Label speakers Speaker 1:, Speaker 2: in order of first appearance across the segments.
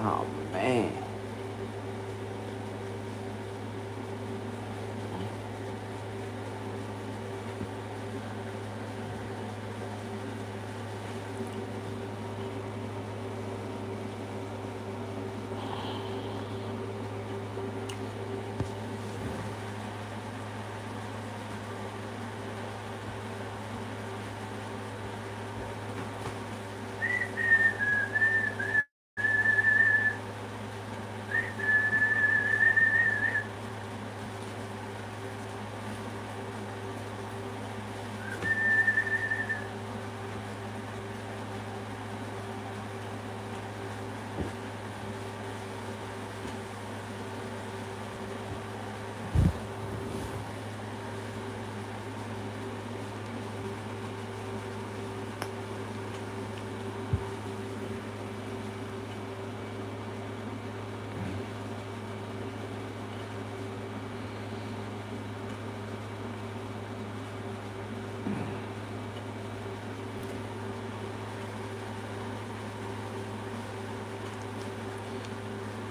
Speaker 1: Oh, man.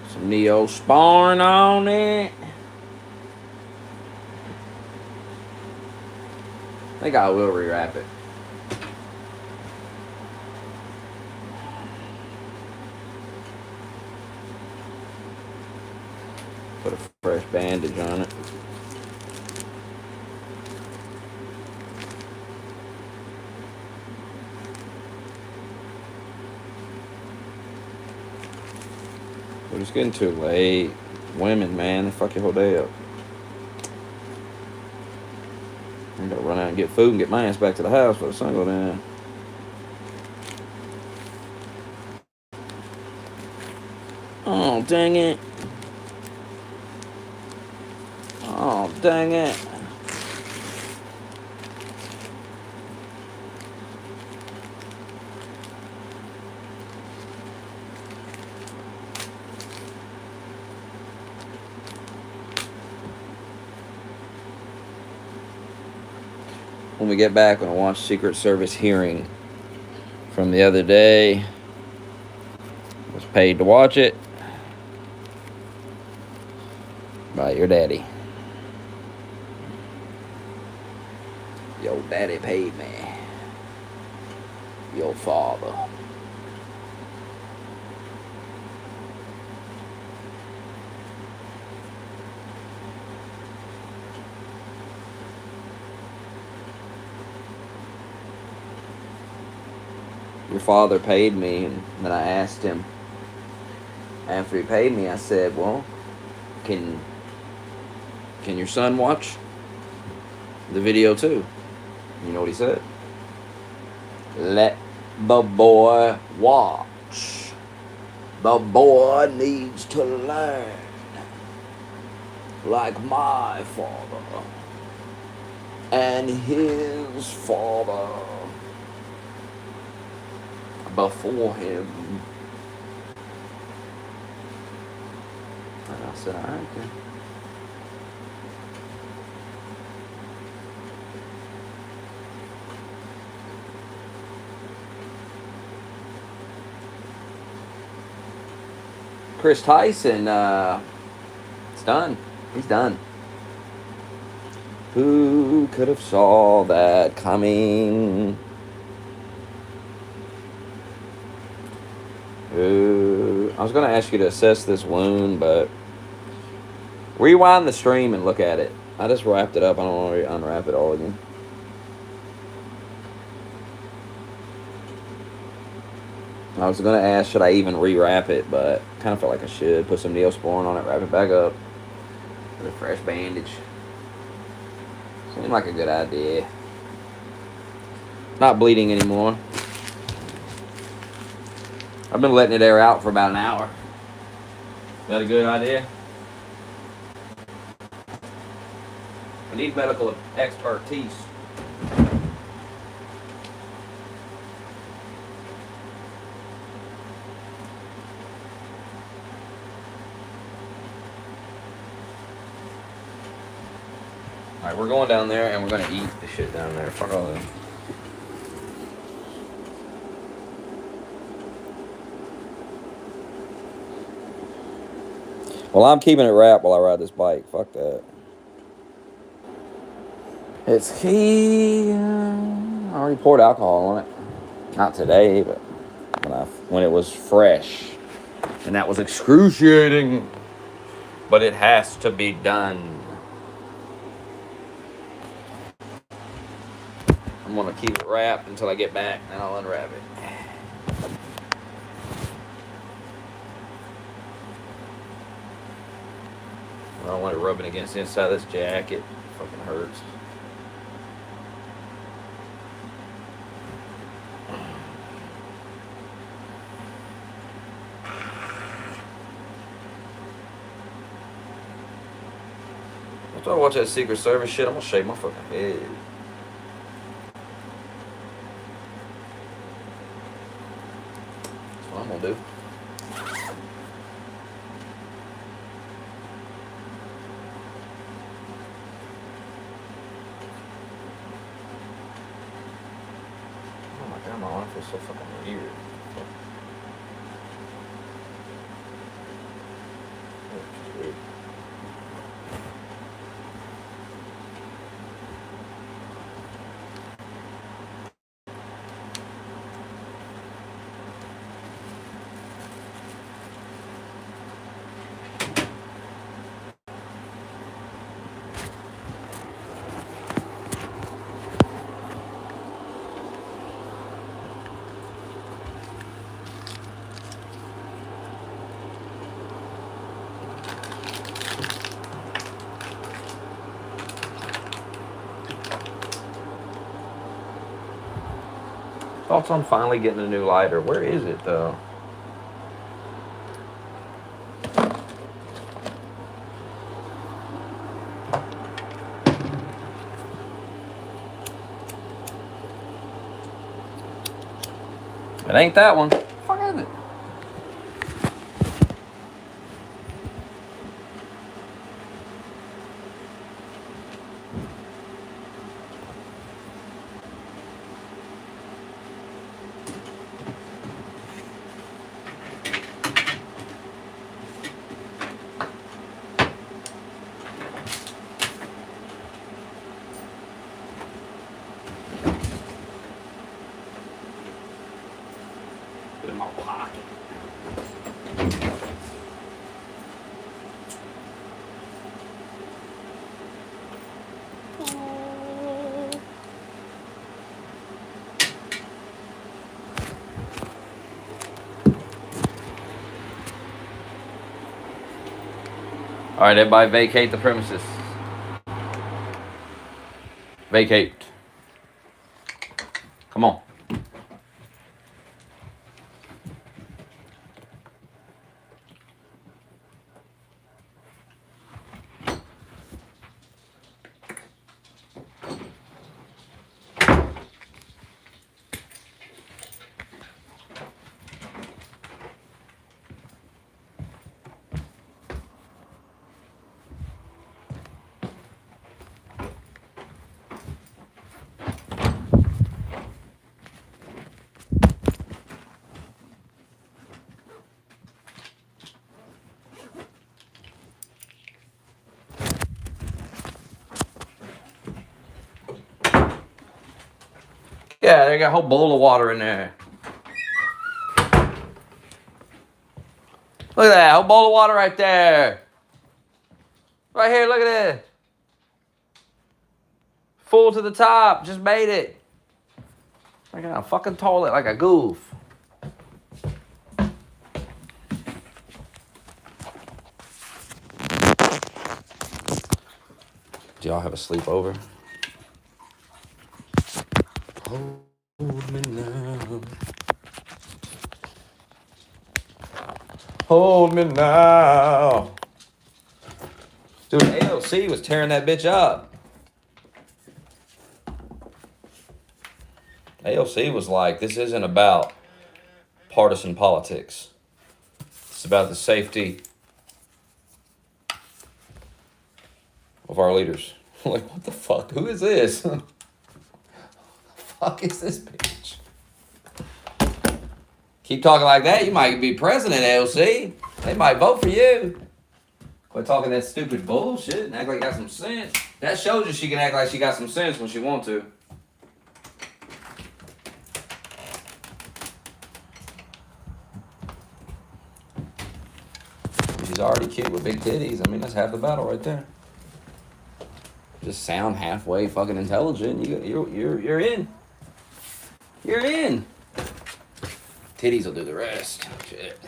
Speaker 1: Some Neosporin on it. I think I will rewrap it. Put a fresh bandage on it. But it's getting too late. Women, man, they fuck your whole day up. I gotta run out and get food and get my ass back to the house before the sun go down. Oh, dang it. Oh, dang it. When we get back, I'm going to watch Secret Service hearing from the other day. I was paid to watch it by your daddy. Your daddy paid me. Your father. Your father paid me, and then I asked him, after he paid me, I said, well, can your son watch the video too? You know what he said? Let the boy watch. The boy needs to learn. Like my father and his father before him. And I said, all right, then. Chris Tyson, it's done. He's done. Who could have saw that coming? I was going to ask you to assess this wound, but rewind the stream and look at it. I just wrapped it up. I don't want to unwrap it all again. I was going to ask, should I even rewrap it, but kind of felt like I should. Put some Neosporin on it, wrap it back up with a fresh bandage. Seemed like a good idea. Not bleeding anymore. I've been letting it air out for about an hour. Is that a good idea? I need medical expertise. Alright, we're going down there and we're going to eat the shit down there. Fuck all that. Well, I'm keeping it wrapped while I ride this bike. Fuck that. It's key. I already poured alcohol on it. Not today, but when it was fresh. And that was excruciating. But it has to be done. I'm going to keep it wrapped until I get back, and I'll unwrap it. I don't want it rubbing against the inside of this jacket. It fucking hurts. After I watch that Secret Service shit, I'm gonna shave my fucking head. That's what I'm gonna do. Oh my god, my arm feels so fucking weird. That's weird. Thoughts on finally getting a new lighter. Where is it though? It ain't that one. What the fuck is it? Put it in my pocket. All right, everybody vacate the premises. Vacate. Come on. Yeah, they got a whole bowl of water in there. Look at that, whole bowl of water right there. Right here, look at it. Full to the top, just made it. Like a fucking toilet, like a goof. Do y'all have a sleepover? Hold me now. Hold me now. Dude, AOC was tearing that bitch up. AOC was like, this isn't about partisan politics. It's about the safety of our leaders. Like, what the fuck? Who is this? Who the fuck is this bitch? Keep talking like that, you might be president, AOC. They might vote for you. Quit talking that stupid bullshit and act like you got some sense. That shows you she can act like she got some sense when she wants to. She's already cute with big titties. I mean, that's half the battle right there. Just sound halfway fucking intelligent. You're in. You're in. Titties will do the rest. Shit.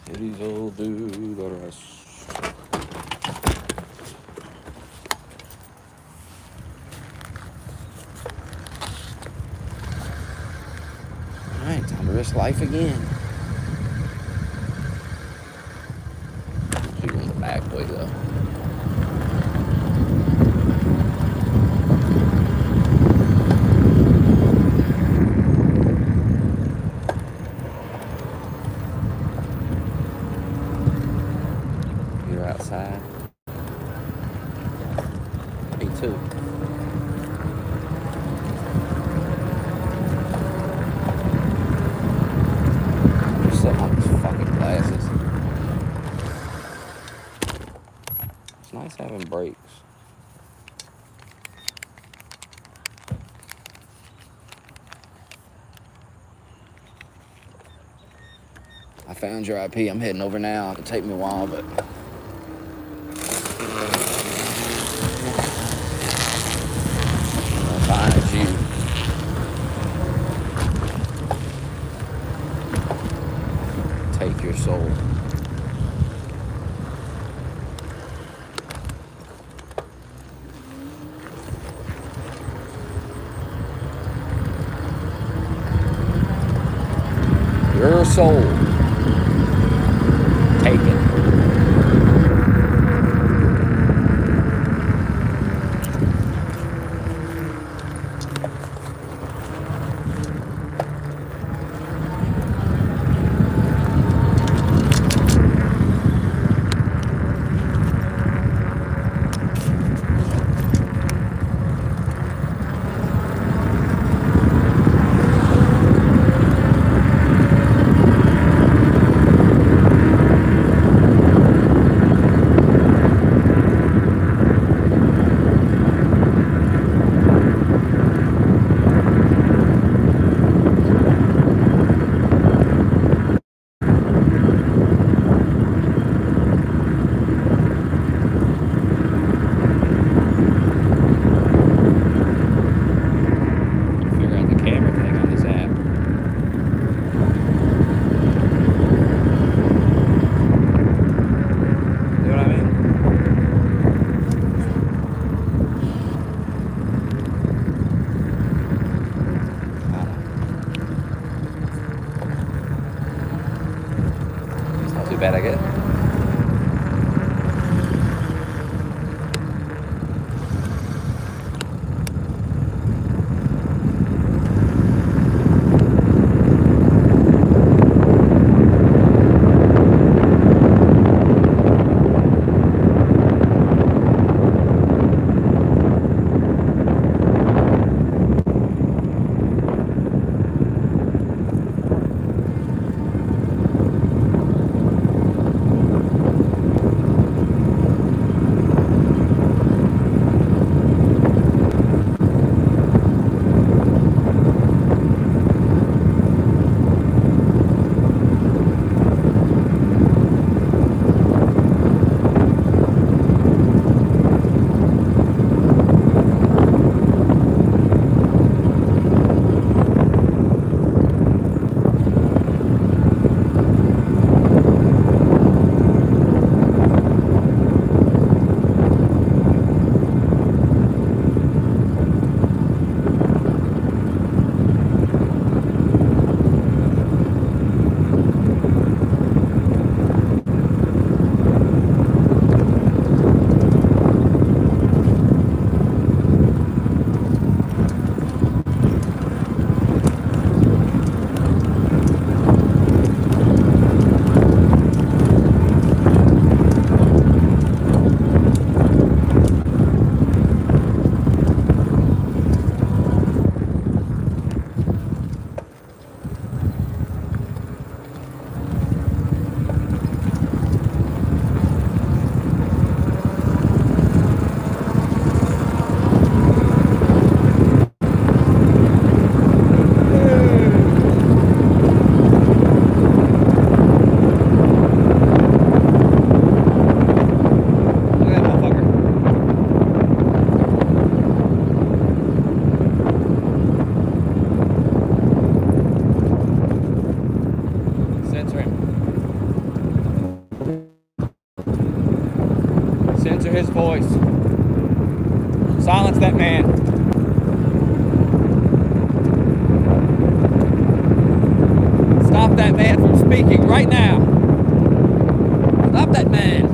Speaker 1: Titties will do the rest. Alright, time to risk life again. She's on the back way though. You're outside. Me too. Something on these fucking glasses. It's nice having brakes. I found your IP. I'm heading over now. It'll take me a while, but I'll find you. Take your soul. Your soul. Taken. Bad, I guess. speaking right now. Stop that man.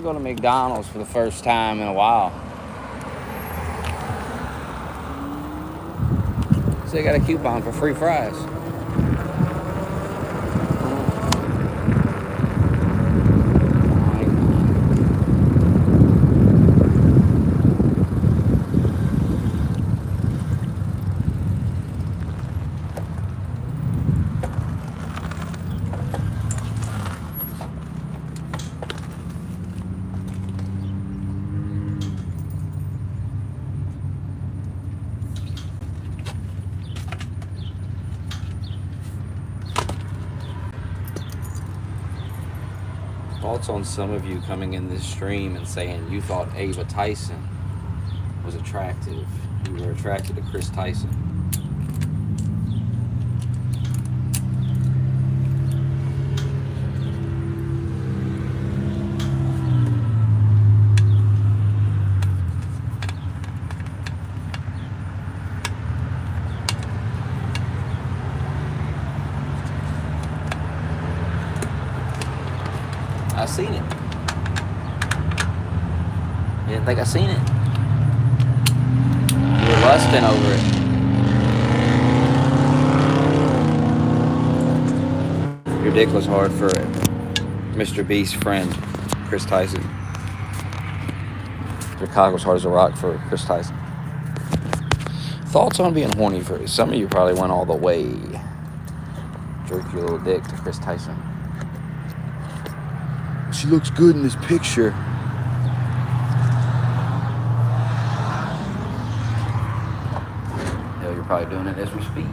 Speaker 1: Go to McDonald's for the first time in a while. So they got a coupon for free fries. Thoughts on some of you coming in this stream and saying you thought Ava Tyson was attractive. You were attracted to Chris Tyson. seen it. You didn't think I seen it. You were lusting over it. Your dick was hard for Mr. Beast's friend, Chris Tyson. Your cock was hard as a rock for Chris Tyson. Thoughts on being horny for some of you probably went all the way. Jerk your little dick to Chris Tyson. She looks good in this picture. Hell, you're probably doing it as we speak.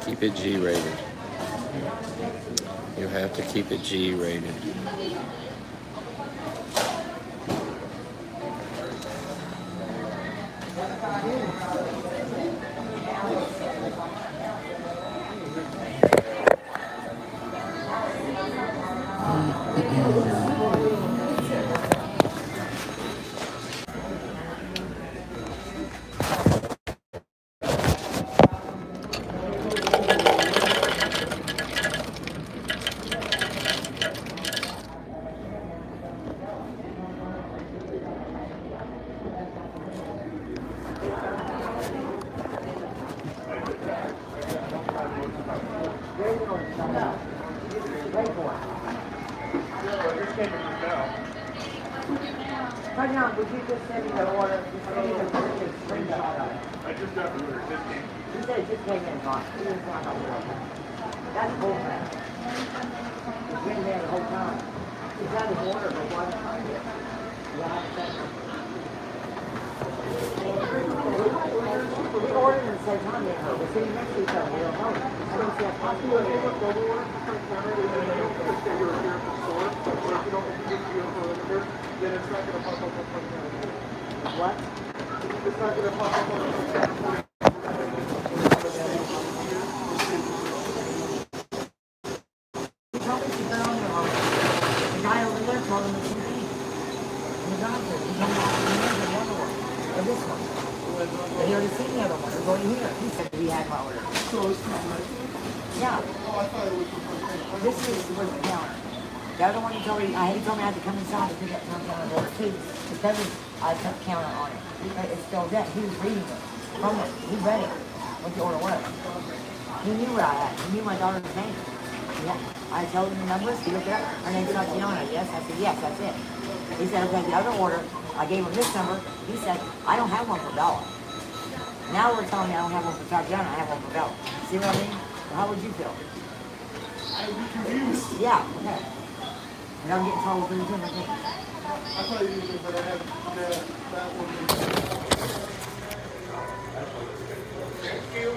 Speaker 1: Keep it G-rated. You have to keep it G-rated.
Speaker 2: Would you just send me the order? I just got the order. He said it just came in hot. He was not on the order. That's bullcrap. He's been there the whole time. He's got his order, but why not find it? We ordered at the same time, you know. We're sitting next to each other. We don't know. I don't see a possible order. Then it's not going to pop up on what? It's not going to pop up on he told me to go on the home. The guy over there told him the same thing. The doctor, he told me to remember the other one. Or this one. But he already seen the other one. They're going here. He said we had my order. So it's not right? Yeah. Oh, I thought it was this is the counter. The other one he told me I had to come inside to pick up something on the order too, because I put counter on it. It's still dead. He was reading it from it. He read it, what the order was. He knew what I had. He knew my daughter's name. Yeah. I told him the numbers. He looked it up. Her name's Tatiana. Yes. I said, yes, that's it. He said, okay, the other order, I gave him this number. He said, I don't have one for Bella. Now we're telling me I don't have one for Tatiana. I have one for Bella. See what I mean? Well, how would you feel? I'd be confused. Yeah. Okay. And I'm getting told for the different things. I thought you did, but I had that one. Thank you.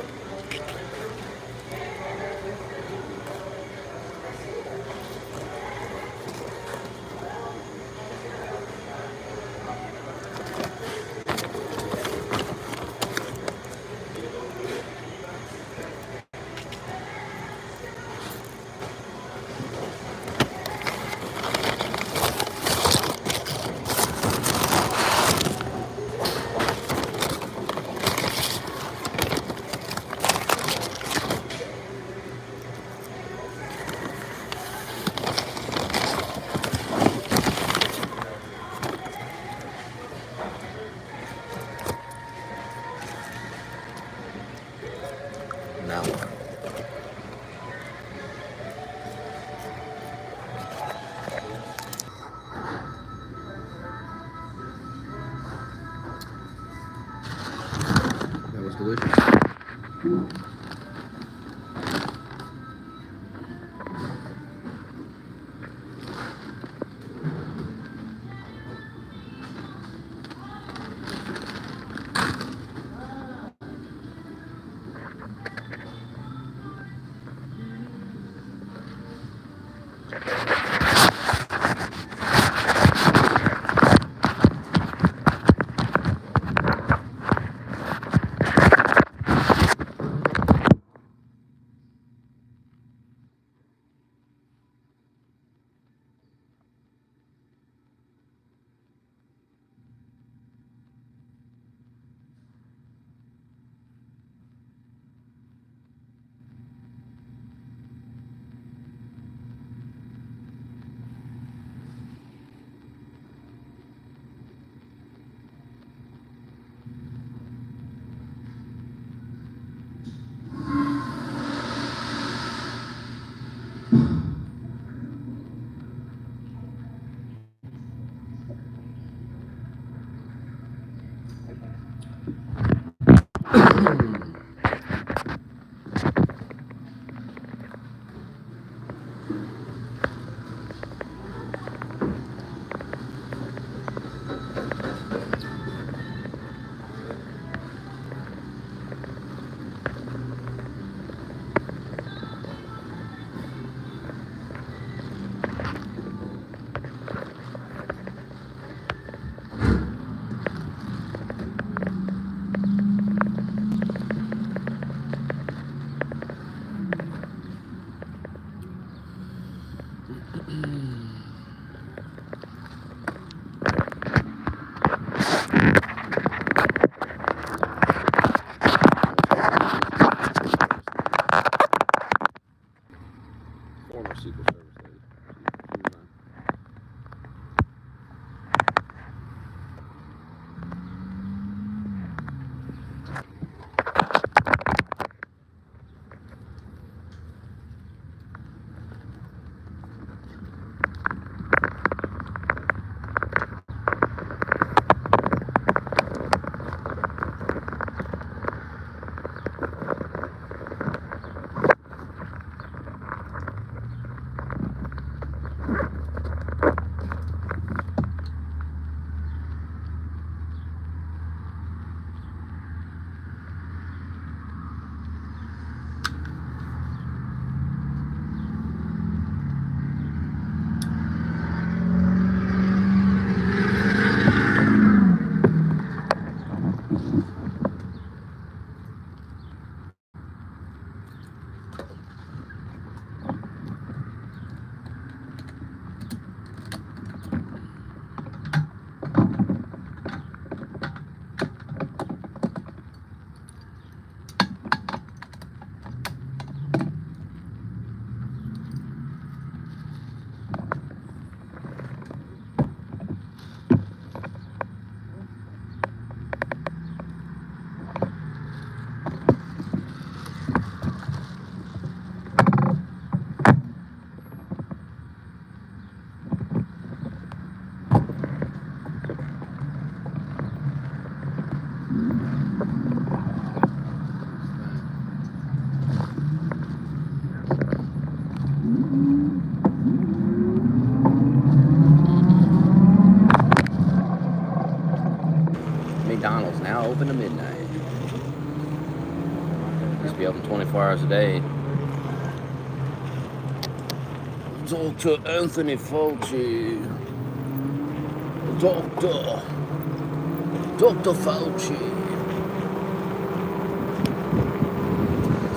Speaker 1: Delicious. Former Secret Service lady. McDonald's now open to midnight. Used to be open 24 hours a day. Dr. Anthony Fauci. Dr. Fauci.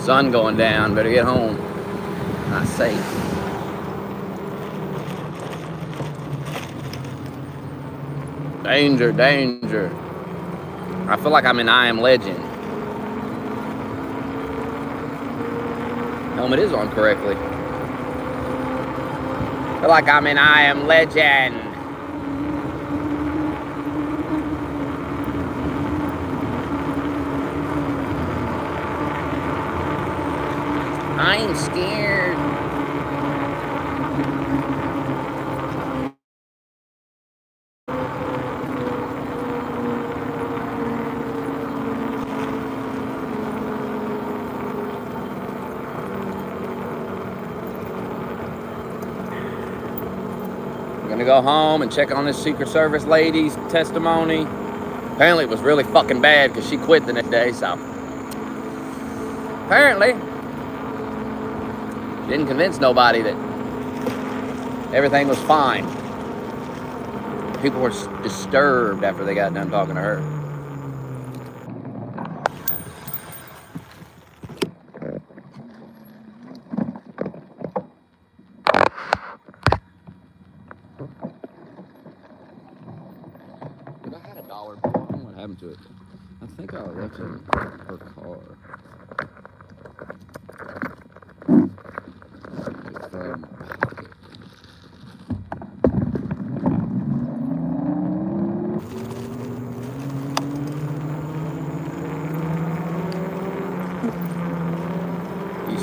Speaker 1: Sun going down, better get home. Not safe. Danger, danger. I feel like I'm in I Am Legend. Helmet is on correctly. I feel like I'm in I Am Legend. I'm scared. I'm gonna go home and check on this Secret Service lady's testimony. Apparently it was really fucking bad because she quit the next day, so apparently didn't convince nobody that everything was fine. People were disturbed after they got done talking to her. But I had $1. I don't know what happened to it. I think I left it in her car.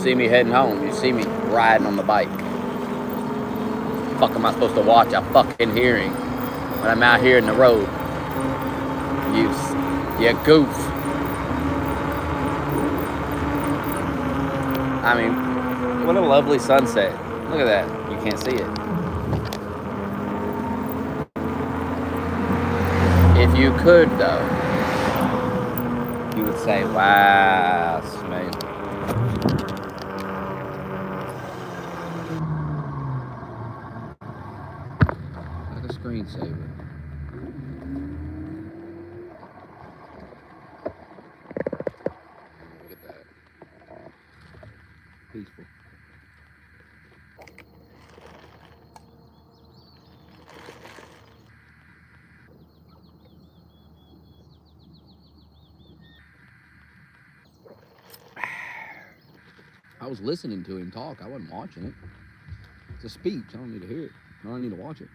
Speaker 1: see me heading home. You see me riding on the bike. Fuck am I supposed to watch a fucking hearing when I'm out here in the road? You goof. I mean, what a lovely sunset. Look at that. You can't see it. If you could, though, you would say, wow, smooth. Like a screensaver. Look at that. Peaceful. I was listening to him talk. I wasn't watching it. It's a speech. I don't need to hear it. I don't need to watch it.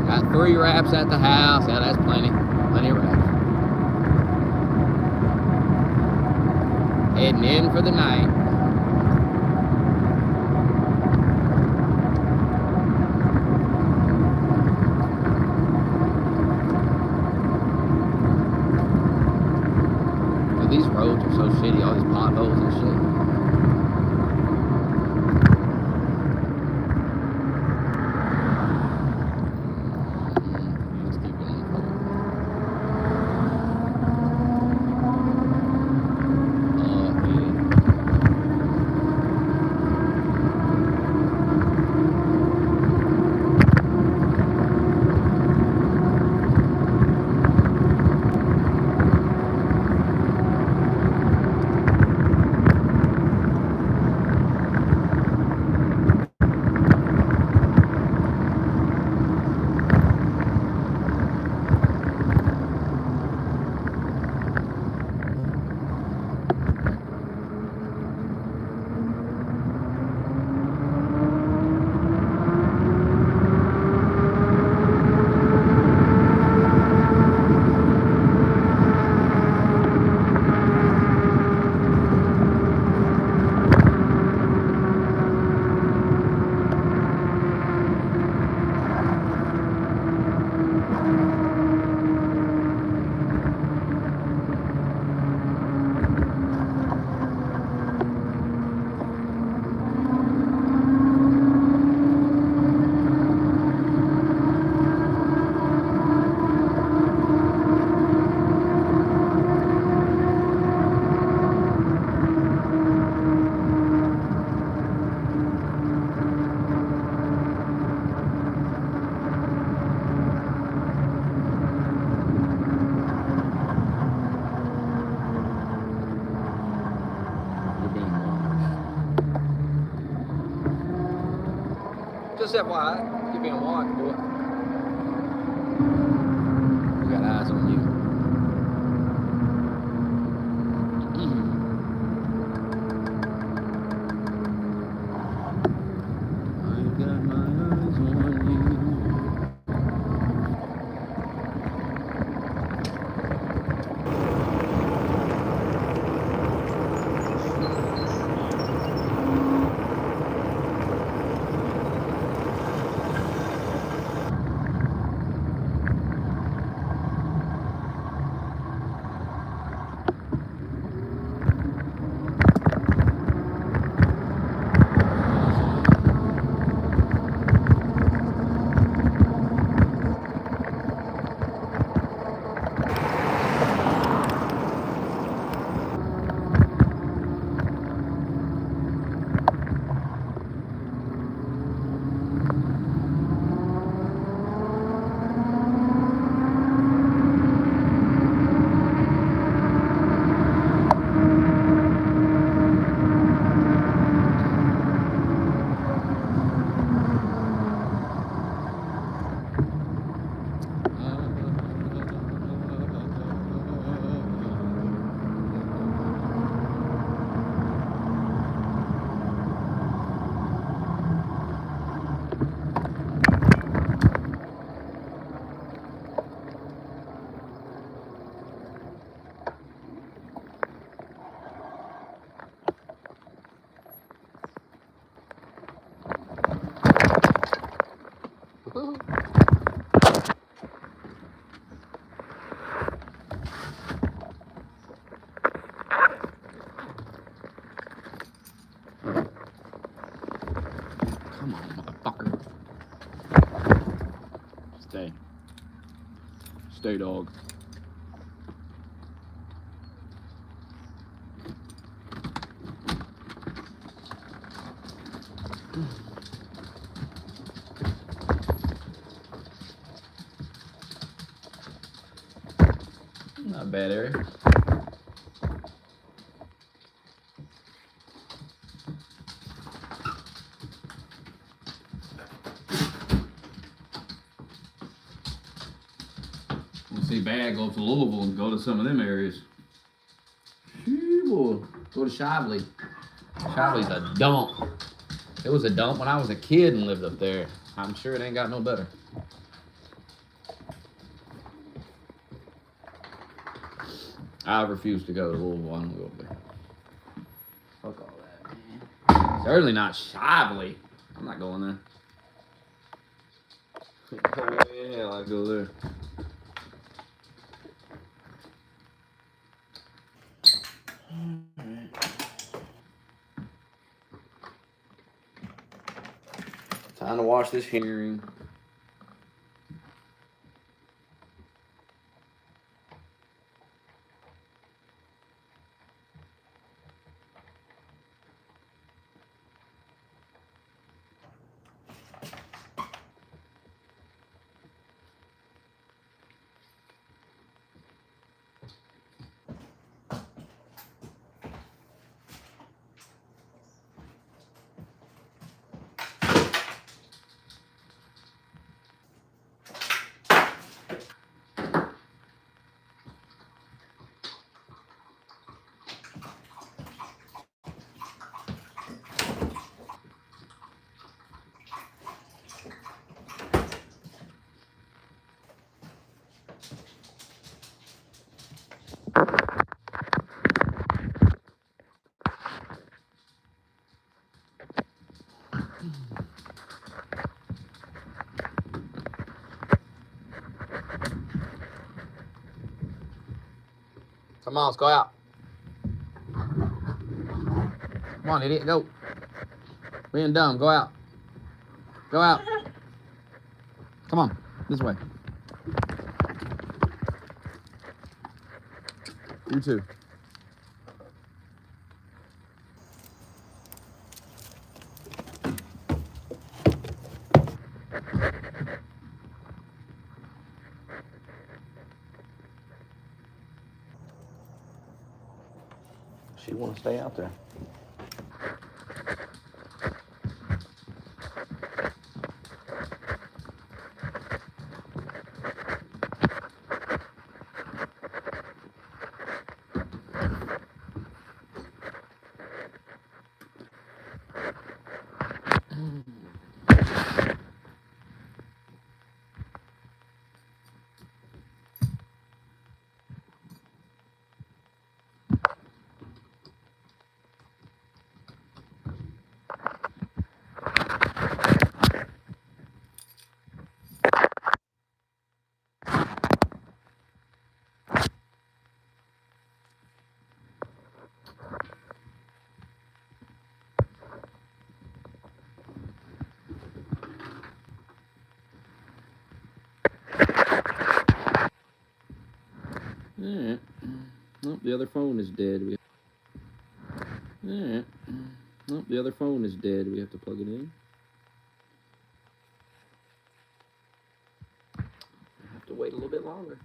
Speaker 1: Got 3 wraps at the house. Yeah, that's plenty. Plenty of wraps. Heading in for the night. Dude, these roads are so shitty. All these potholes and shit. Just FYI, you're being watched, boy. We got eyes on you. Stay dog. Not a bad area. You see bad, go to Louisville and go to some of them areas. Boy. Go to Shively. Shively's a dump. It was a dump when I was a kid and lived up there. I'm sure it ain't got no better. I refuse to go to Louisville. I don't go up there. Fuck all that, man. Certainly not Shively. I'm not going there. Oh, yeah, I go there. Time to watch this hearing. Come on, let's go out. Come on, idiot, go. Being dumb, go out. Go out. Come on, this way. You too. She want to stay out there. Alright. Oh, the other phone is dead. Alright. Oh, the other phone is dead. We have to plug it in. I have to wait a little bit longer.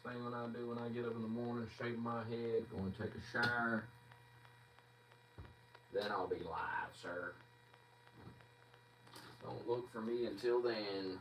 Speaker 1: Thing when I do when I get up in the morning, shave my head, go and take a shower. Then I'll be live, sir. Don't look for me until then.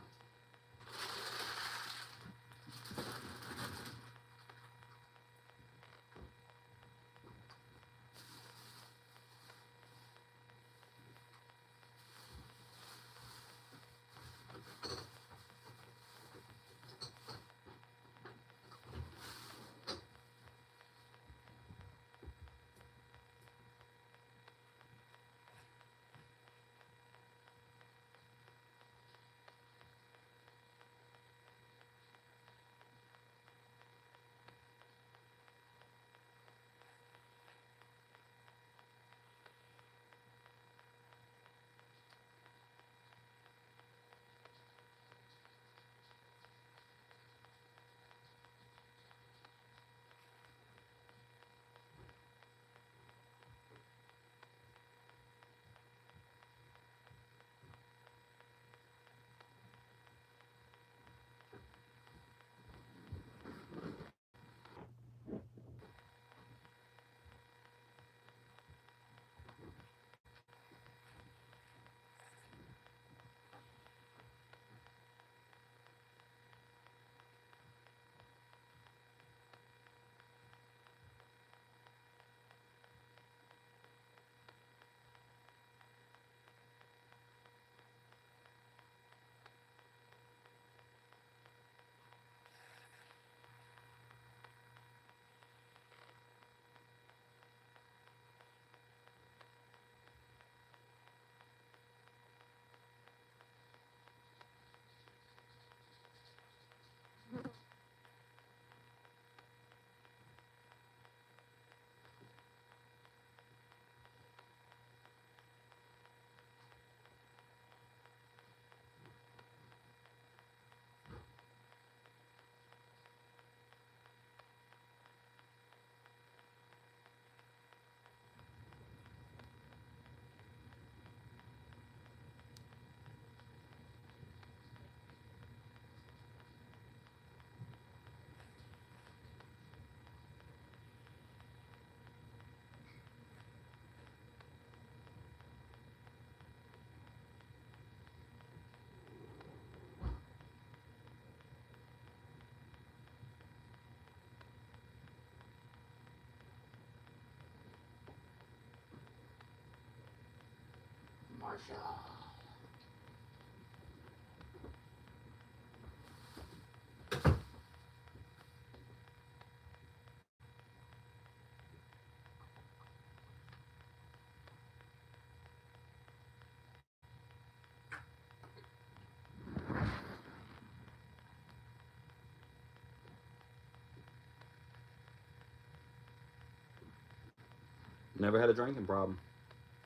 Speaker 1: Never had a drinking problem.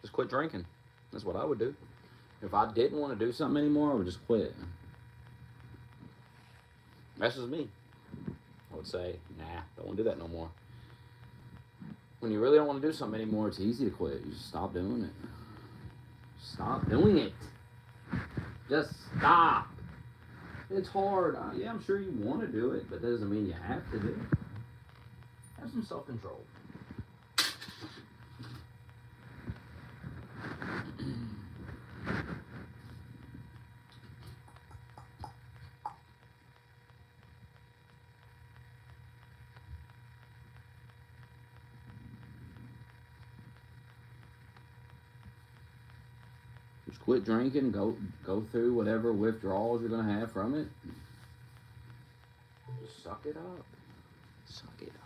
Speaker 1: Just quit drinking. That's what I would do. If I didn't want to do something anymore, I would just quit. That's just me. I would say, nah, don't want to do that no more. When you really don't want to do something anymore, it's easy to quit. You just stop doing it. Stop doing it. Just stop. It's hard. Yeah, I'm sure you want to do it, but that doesn't mean you have to do it. Have some self-control. Just quit drinking. Go through whatever withdrawals you're gonna have from it. Just suck it up. Suck it up.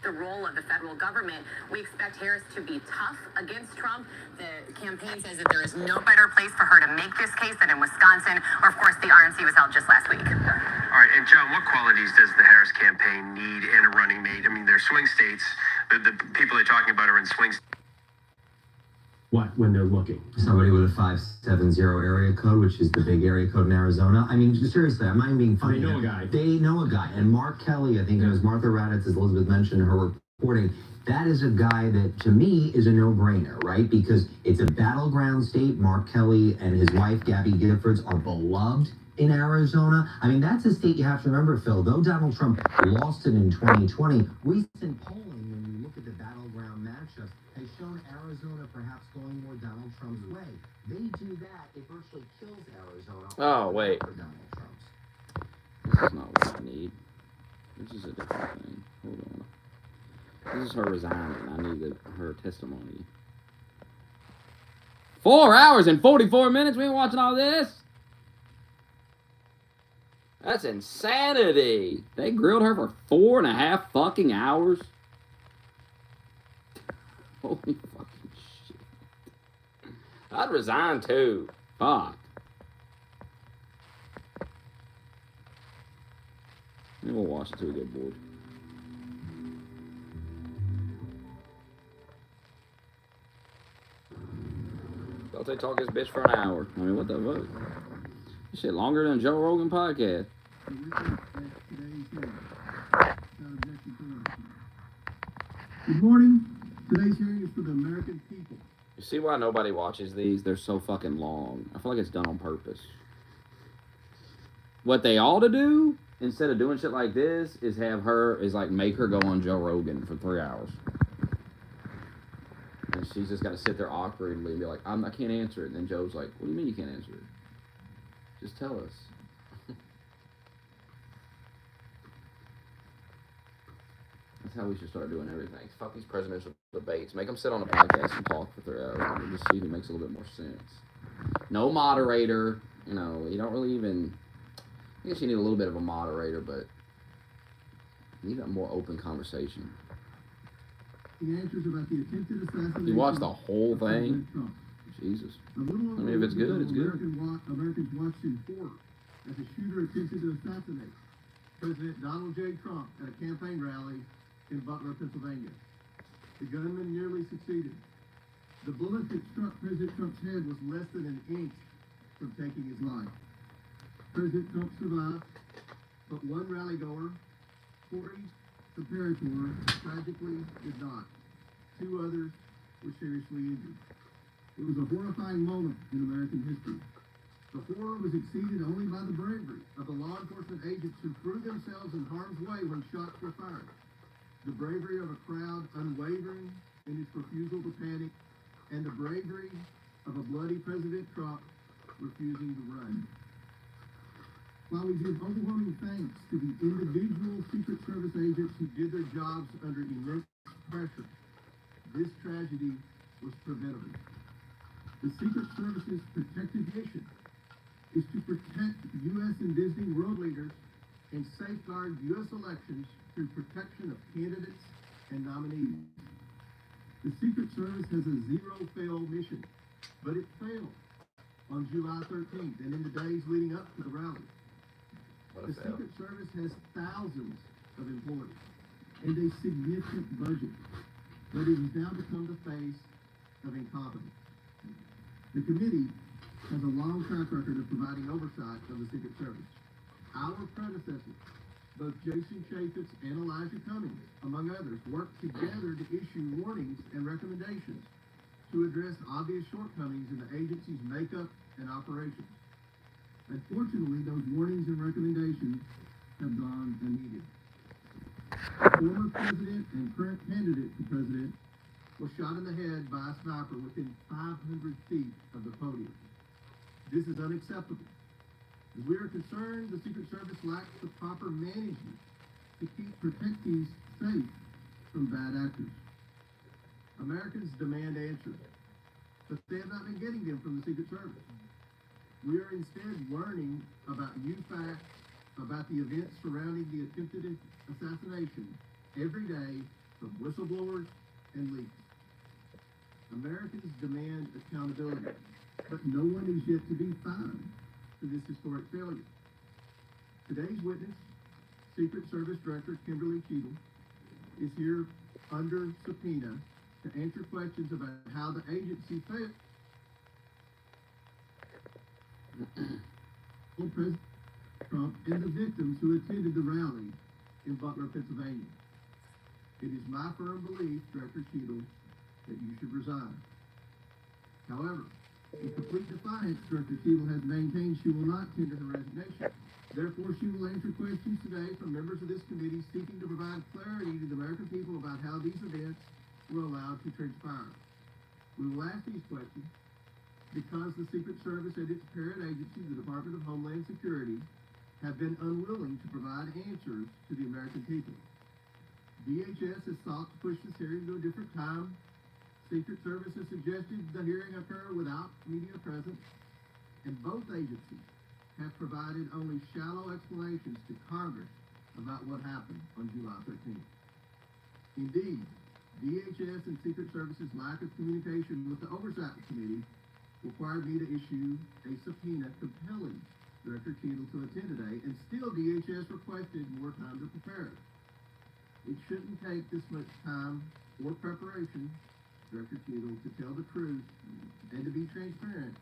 Speaker 3: The role of the federal government. We expect Harris to be tough against Trump. The campaign says that there is no better place for her to make this case than in Wisconsin, or of course the RNC was held just last week.
Speaker 4: All right, and Joe, what qualities does the Harris campaign need in a running mate? I mean, they're swing states. The people they're talking about are in swing states.
Speaker 5: What, when they're looking?
Speaker 6: Somebody with a 570 area code, which is the big area code in Arizona. I mean, seriously, I'm not even being funny.
Speaker 5: They know a guy.
Speaker 6: They know a guy. And Mark Kelly, I think it was Martha Raddatz, as Elizabeth mentioned in her reporting, that is a guy that, to me, is a no-brainer, right? Because it's a battleground state. Mark Kelly and his wife, Gabby Giffords, are beloved in Arizona. I mean, that's a state you have to remember, Phil. Though Donald Trump lost it in 2020, recent polling, when you look at the battleground matchups, has shown Arizona perhaps going more Donald Trump's way. They do that, it virtually kills Arizona.
Speaker 1: Oh, wait.
Speaker 6: For Donald Trump's.
Speaker 1: This is not what I need. This is a different thing. Hold on. This is her resigning. I need her testimony. 4 hours and 44 minutes? We ain't watching all this? That's insanity. They grilled her for 4.5 fucking hours? Holy fucking shit. I'd resign too. Fuck. Maybe we'll watch it till we get bored. Thought they talk this bitch for an hour. I mean, what the fuck? This shit longer than Joe Rogan podcast.
Speaker 5: Good morning. Today's hearing is for the American people.
Speaker 1: You see why nobody watches these? They're so fucking long. I feel like it's done on purpose. What they ought to do, instead of doing shit like this, is make her go on Joe Rogan for 3 hours. And she's just got to sit there awkwardly and be like, I can't answer it. And then Joe's like, what do you mean you can't answer it? Just tell us. That's how we should start doing everything. Fuck these presidential debates. Make them sit on a podcast and talk for 3 hours. And we'll just see who makes a little bit more sense. No moderator. You know, you don't really even. I guess you need a little bit of a moderator, but you need a more open conversation.
Speaker 5: The answers about the attempted assassination.
Speaker 1: You watch the whole
Speaker 5: of
Speaker 1: thing.
Speaker 5: President Trump.
Speaker 1: Jesus.
Speaker 5: A little over
Speaker 1: I mean, if it's good, it's good.
Speaker 5: Americans watched in horror as a shooter attempted to assassinate President Donald J. Trump at a campaign rally in Butler, Pennsylvania. The gunman nearly succeeded. The bullet that struck President Trump's head was less than an inch from taking his life. President Trump survived, but one rally-goer, Corey Comparator, tragically did not. Two others were seriously injured. It was a horrifying moment in American history. The horror was exceeded only by the bravery of the law enforcement agents who threw themselves in harm's way when shots were fired. The bravery of a crowd unwavering in its refusal to panic, and the bravery of a bloody President Trump refusing to run. While we give overwhelming thanks to the individual Secret Service agents who did their jobs under immense pressure, this tragedy was preventable. The Secret Service's protected mission is to protect U.S. and visiting world leaders and safeguard U.S. elections through protection of candidates and nominees. The Secret Service has a zero-fail mission, but it failed on July 13th and in the days leading up to the rally. The Secret Service has thousands of employees and a significant budget, but it has now become the face of incompetence. The committee has a long track record of providing oversight of the Secret Service. Our predecessors, both Jason Chaffetz and Elijah Cummings, among others, worked together to issue warnings and recommendations to address obvious shortcomings in the agency's makeup and operations. Unfortunately, those warnings and recommendations have gone unheeded. Former president and current candidate for president was shot in the head by a sniper within 500 feet of the podium. This is unacceptable. As we are concerned, the Secret Service lacks the proper management to keep protectees safe from bad actors. Americans demand answers, but they have not been getting them from the Secret Service. We are instead learning about new facts about the events surrounding the attempted assassination every day from whistleblowers and leaks. Americans demand accountability, but no one is yet to be found for this historic failure. Today's witness, Secret Service Director Kimberly Cheadle, is here under subpoena to answer questions about how the agency failed. President Trump and the victims who attended the rally in Butler, Pennsylvania. It is my firm belief, Director Cheadle, that you should resign. However, in complete defiance, Director Cheadle has maintained she will not tender her resignation. Therefore, she will answer questions today from members of this committee seeking to provide clarity to the American people about how these events were allowed to transpire. We will ask these questions because the Secret Service and its parent agency, the Department of Homeland Security, have been unwilling to provide answers to the American people. DHS has sought to push this hearing to a different time. Secret Service has suggested the hearing occur without media presence, and both agencies have provided only shallow explanations to Congress about what happened on July 13th. Indeed, DHS and Secret Service's lack of communication with the Oversight Committee required me to issue a subpoena compelling Director Cheadle to attend today, and still DHS requested more time to prepare it. It shouldn't take this much time or preparation, Director Cheadle, to tell the truth and to be transparent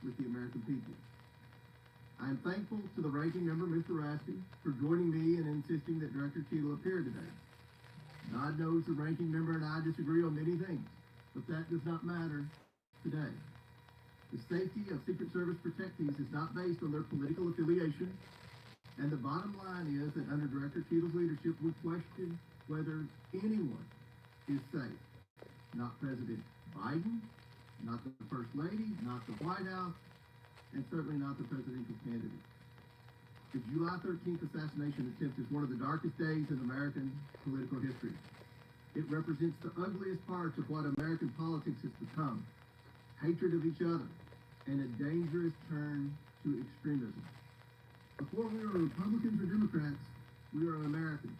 Speaker 5: with the American people. I am thankful to the ranking member, Mr. Raskin, for joining me and insisting that Director Cheadle appear today. God knows the ranking member and I disagree on many things, but that does not matter today. The safety of Secret Service protectees is not based on their political affiliation, and the bottom line is that under Director Cheadle's leadership, we question whether anyone is safe. Not President Biden, not the First Lady, not the White House, and certainly not the presidential candidate. The July 13th assassination attempt is one of the darkest days in American political history. It represents the ugliest parts of what American politics has become. Hatred of each other, and a dangerous turn to extremism. Before we are Republicans or Democrats, we are Americans.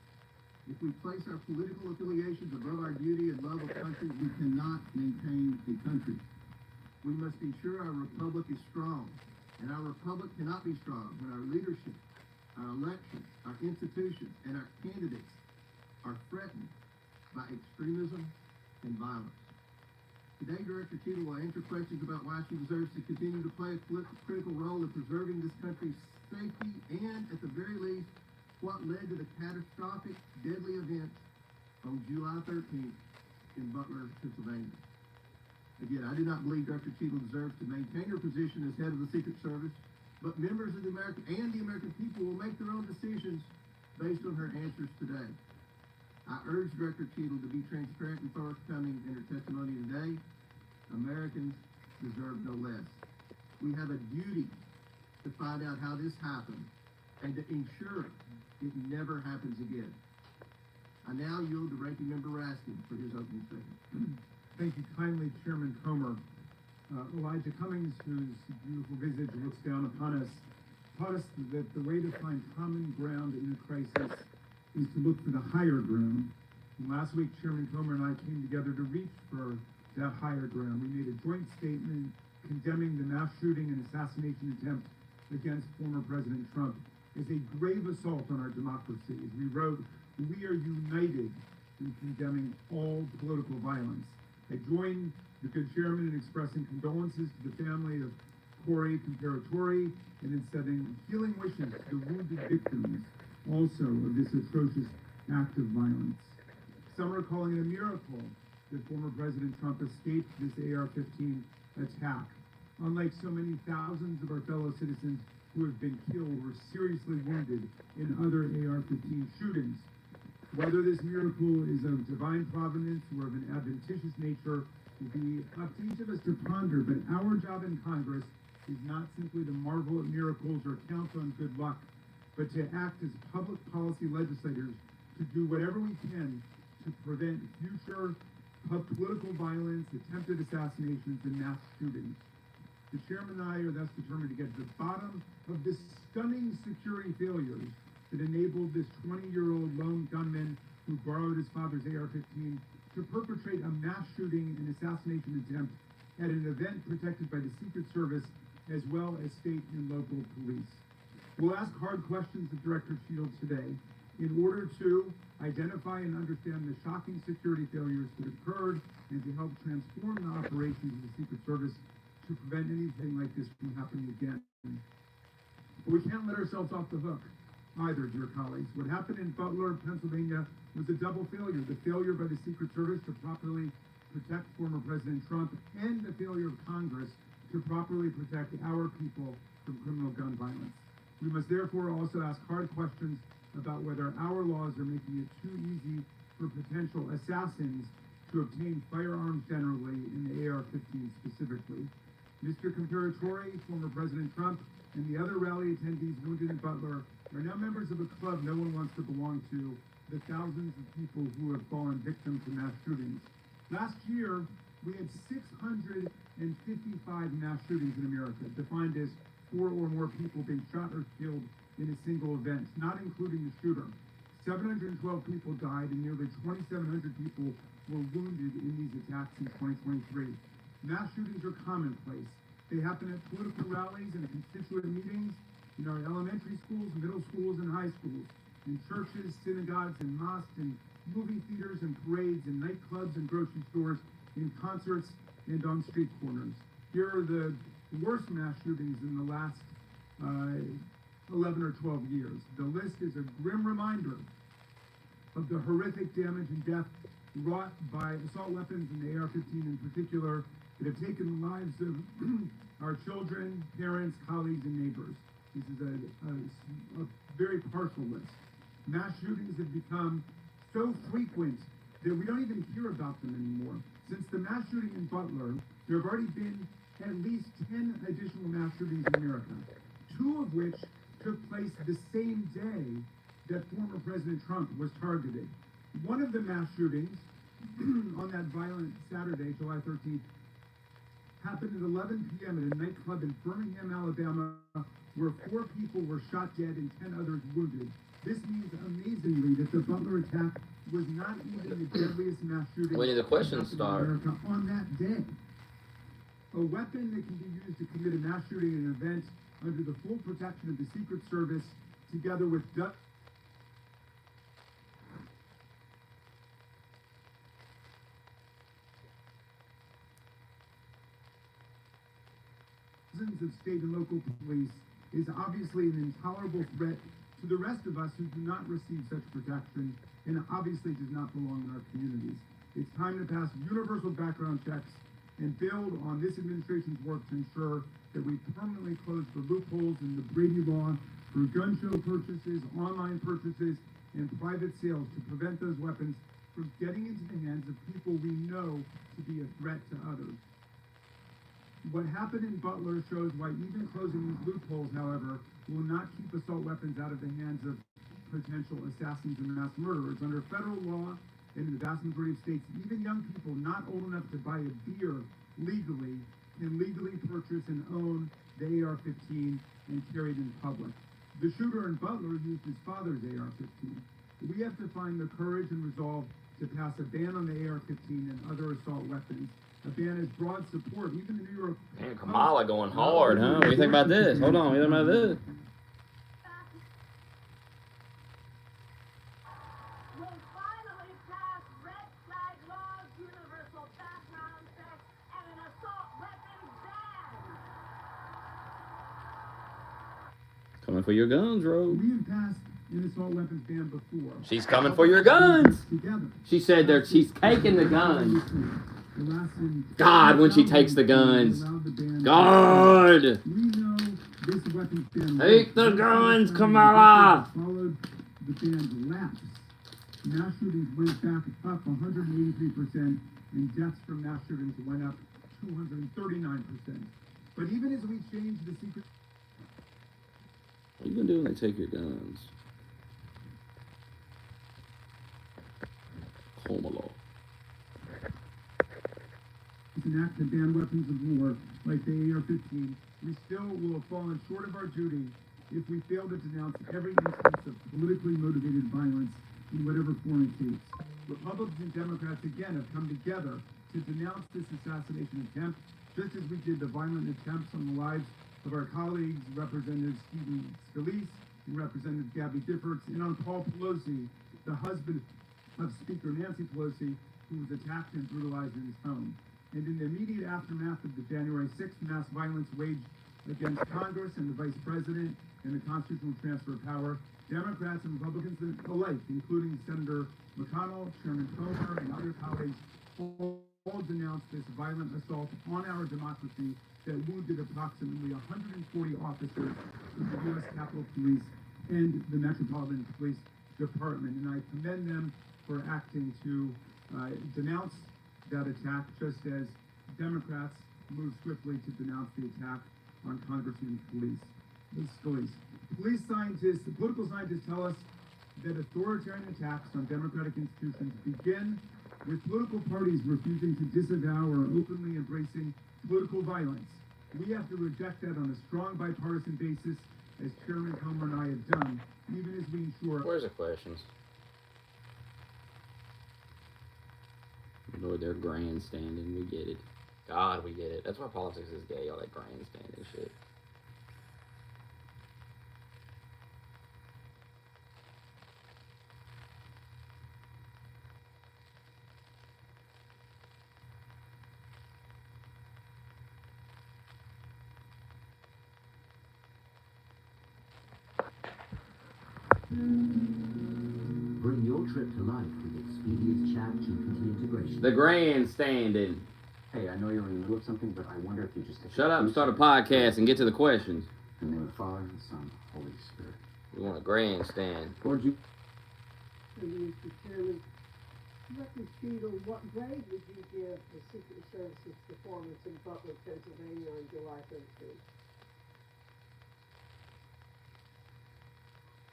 Speaker 5: If we place our political affiliations above our duty and love of country, we cannot maintain a country. We must ensure our republic is strong, and our republic cannot be strong when our leadership, our elections, our institutions, and our candidates are threatened by extremism and violence. Today, Director Cheadle will answer questions about why she deserves to continue to play a critical role in preserving this country's safety and, at the very least, what led to the catastrophic, deadly events on July 13th in Butler, Pennsylvania. Again, I do not believe Director Cheadle deserves to maintain her position as head of the Secret Service, but members of the American people will make their own decisions based on her answers today. I urge Director Cheadle to be transparent and forthcoming in her testimony today. Americans deserve no less. We have a duty to find out how this happened and to ensure it never happens again. I now yield to Ranking Member Raskin for his opening statement.
Speaker 7: Thank you kindly, Chairman Comer. Elijah Cummings, whose beautiful visage looks down upon us, taught us that the way to find common ground in a crisis is to look for the higher ground. And last week, Chairman Comer and I came together to reach for that higher ground. We made a joint statement condemning the mass shooting and assassination attempt against former President Trump as a grave assault on our democracy. As we wrote, we are united in condemning all political violence. I join the good chairman in expressing condolences to the family of Corey Comparatori and in sending healing wishes to the wounded victims also of this atrocious act of violence. Some are calling it a miracle that former President Trump escaped this AR-15 attack. Unlike so many thousands of our fellow citizens who have been killed or seriously wounded in other AR-15 shootings. Whether this miracle is of divine providence or of an adventitious nature will be up to each of us to ponder, but our job in Congress is not simply to marvel at miracles or count on good luck, but to act as public policy legislators to do whatever we can to prevent future political violence, attempted assassinations, and mass shootings. The chairman and I are thus determined to get to the bottom of the stunning security failures that enabled this 20-year-old lone gunman who borrowed his father's AR-15 to perpetrate a mass shooting and assassination attempt at an event protected by the Secret Service as well as state and local police. We'll ask hard questions of Director Cheadle today in order to identify and understand the shocking security failures that occurred and to help transform the operations of the Secret Service to prevent anything like this from happening again. But we can't let ourselves off the hook either, dear colleagues. What happened in Butler, Pennsylvania was a double failure. The failure by the Secret Service to properly protect former President Trump and the failure of Congress to properly protect our people from criminal gun violence. We must therefore also ask hard questions about whether our laws are making it too easy for potential assassins to obtain firearms generally and the AR-15 specifically. Mr. Comparatori, former President Trump, and the other rally attendees wounded in Butler are now members of a club no one wants to belong to, the thousands of people who have fallen victim to mass shootings. Last year, we had 655 mass shootings in America, defined as 4 or more people being shot or killed in a single event, not including the shooter. 712 people died and nearly 2,700 people were wounded in these attacks in 2023. Mass shootings are commonplace. They happen at political rallies and constituent meetings, in our elementary schools, middle schools, and high schools, in churches, synagogues, and mosques, in movie theaters and parades, in nightclubs and grocery stores, in concerts, and on street corners. Here are the worst mass shootings in the last 11 or 12 years. The list is a grim reminder of the horrific damage and death wrought by assault weapons and the AR-15 in particular that have taken the lives of our children, parents, colleagues, and neighbors. This is a very partial list. Mass shootings have become so frequent that we don't even hear about them anymore. Since the mass shooting in Butler, there have already been at least 10 additional mass shootings in America, 2 of which took place the same day that former President Trump was targeted. One of the mass shootings on that violent Saturday, July 13th, happened at 11 p.m. at a nightclub in Birmingham, Alabama, where 4 people were shot dead and 10 others wounded. This means, amazingly, that the Butler attack was not even the deadliest mass shooting
Speaker 1: When did the questions
Speaker 7: in
Speaker 1: start?
Speaker 7: America on that day. A weapon that can be used to commit a mass shooting in an event under the full protection of the Secret Service, together with dozens of state and local police, is obviously an intolerable threat to the rest of us who do not receive such protection and obviously does not belong in our communities. It's time to pass universal background checks and build on this administration's work to ensure that we permanently close the loopholes in the Brady law for gun show purchases, online purchases, and private sales to prevent those weapons from getting into the hands of people we know to be a threat to others. What happened in Butler shows why even closing these loopholes, however, will not keep assault weapons out of the hands of potential assassins and mass murderers. Under federal law, and in the vast majority of states, even young people not old enough to buy a beer legally can legally purchase and own the AR-15 and carry it in public. The shooter in Butler used his father's AR-15. We have to find the courage and resolve to pass a ban on the AR-15 and other assault weapons. A ban has broad support, even in New York.
Speaker 1: Man, Kamala going hard, huh? What do you think about this? Hold on, what do you think about this?
Speaker 8: Will finally pass red flag laws, universal background checks, and an assault weapons ban.
Speaker 1: Coming for your guns, Rose.
Speaker 7: We have passed an assault weapons ban before.
Speaker 1: She's coming for your guns.
Speaker 7: Together.
Speaker 1: She said she's taking the guns. God, when she takes the guns. God!
Speaker 7: We know this weapons ban.
Speaker 1: Take the guns, Kamala!
Speaker 7: Followed the ban's lapse. Mass shootings went back up 183%, and deaths from mass shootings went up 239%. But even as we change the secret.
Speaker 1: What are you gonna do when they take your guns? Home alone.
Speaker 7: An act to ban weapons of war like the AR-15, we still will have fallen short of our duty if we fail to denounce every instance of politically motivated violence in whatever form it takes. Republicans and Democrats again have come together to denounce this assassination attempt, just as we did the violent attempts on the lives of our colleagues, Representative Stephen Scalise and Representative Gabby Giffords, and on Paul Pelosi, the husband of Speaker Nancy Pelosi, who was attacked and brutalized in his home. And in the immediate aftermath of the January 6th mass violence waged against Congress and the Vice President and the constitutional transfer of power, Democrats and Republicans alike, including Senator McConnell, Chairman Comer, and other colleagues, all denounced this violent assault on our democracy that wounded approximately 140 officers of the U.S. Capitol Police and the Metropolitan Police Department. And I commend them for acting to denounce that attack, just as Democrats moved swiftly to denounce the attack on Congressman Scalise. Political scientists tell us that authoritarian attacks on democratic institutions begin with political parties refusing to disavow or openly embracing political violence. We have to reject that on a strong bipartisan basis, as Chairman Comer and I have done, even as we ensure.
Speaker 1: Where's the questions? Lord, they're grandstanding. We get it. God, we get it. That's why politics is gay, all that grandstanding shit.
Speaker 6: Bring your trip to life with Expedia's ChatGPT integration.
Speaker 1: The grandstanding.
Speaker 6: Hey, I know you're in the middle of something, but I wonder if you just...
Speaker 1: Shut up and start a podcast and get to the questions.
Speaker 6: In the name of the Father, and the Son, and the Holy Spirit.
Speaker 1: We want a grandstand.
Speaker 6: Lord, you...
Speaker 9: Mr. Chairman, let me see what grade would you give the Secret Service's performance in Butler, Pennsylvania on July 13th?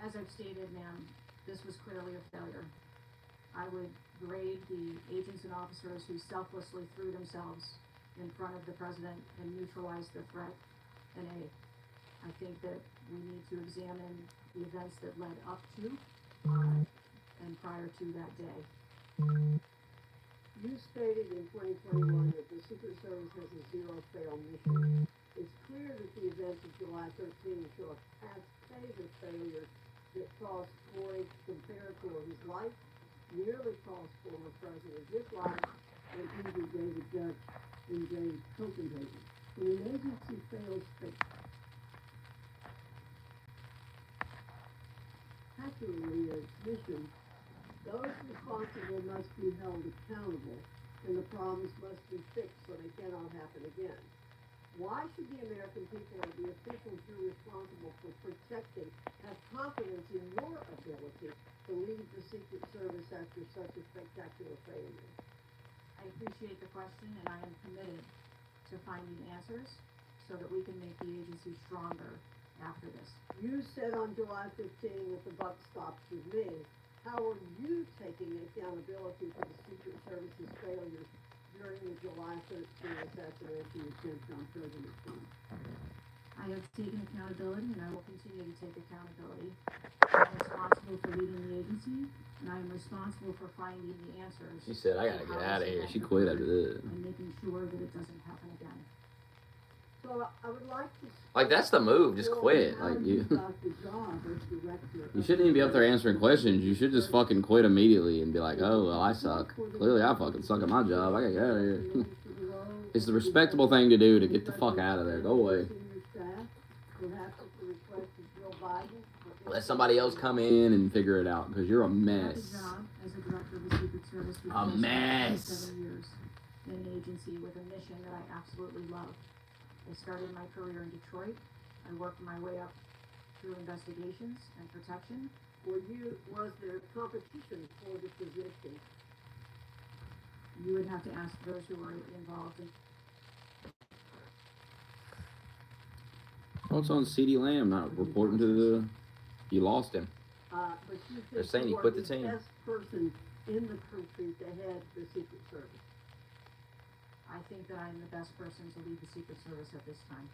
Speaker 10: As I've stated, ma'am, this was clearly a failure. I would grade the agents and officers who selflessly threw themselves in front of the president and neutralize the threat in I think that we need to examine the events that led up to and prior to that day.
Speaker 9: You stated in 2021 that the Secret Service has a zero-fail mission. It's clear that the events of July 13 show a cascade of failures that cost Corey Comparator his life, nearly cost former President his life, and injured David Dutch and James Copenhagen. When an agency fails spectacularly its mission, those responsible must be held accountable, and the problems must be fixed so they cannot happen again. Why should the American people or the officials you're responsible for protecting have confidence in your ability to lead the Secret Service after such a spectacular failure?
Speaker 10: I appreciate the question, and I am committed to finding answers so that we can make the agency stronger after this.
Speaker 9: You said on July 15 that the buck stops with me. How are you taking accountability for the Secret Service's failures during the July 13 assassination attempt on President Trump?
Speaker 10: I have taken accountability, and I will continue to take accountability. I am responsible for leading the agency, and I am responsible for finding the answers.
Speaker 1: She said, I gotta get out of here. She quit after this.
Speaker 10: And making sure that it doesn't happen again.
Speaker 9: So I would like to...
Speaker 1: Like, that's the move. Just quit. Like, you shouldn't even be up there answering questions. You should just fucking quit immediately and be like, oh, well, I suck. Clearly, I fucking suck at my job. I gotta get out of here. It's the respectable thing to do to get the fuck out of there. Go away. Let somebody else come in and figure it out, because you're a mess.
Speaker 10: As a director of the Secret Service for
Speaker 1: a mess.
Speaker 10: 7 years in an agency with a mission that I absolutely love. I started my career in Detroit. I worked my way up through investigations and protection.
Speaker 9: Was there competition for the position?
Speaker 10: You would have to ask those who were involved in.
Speaker 1: Well, it's on CD Lamb, not reporting to the... You lost him.
Speaker 9: But you
Speaker 1: They're
Speaker 9: think
Speaker 1: saying he
Speaker 9: you
Speaker 1: quit
Speaker 9: are
Speaker 1: the team.
Speaker 9: best person in the country to head the Secret Service.
Speaker 10: I think that I'm the best person to lead the Secret Service at this time.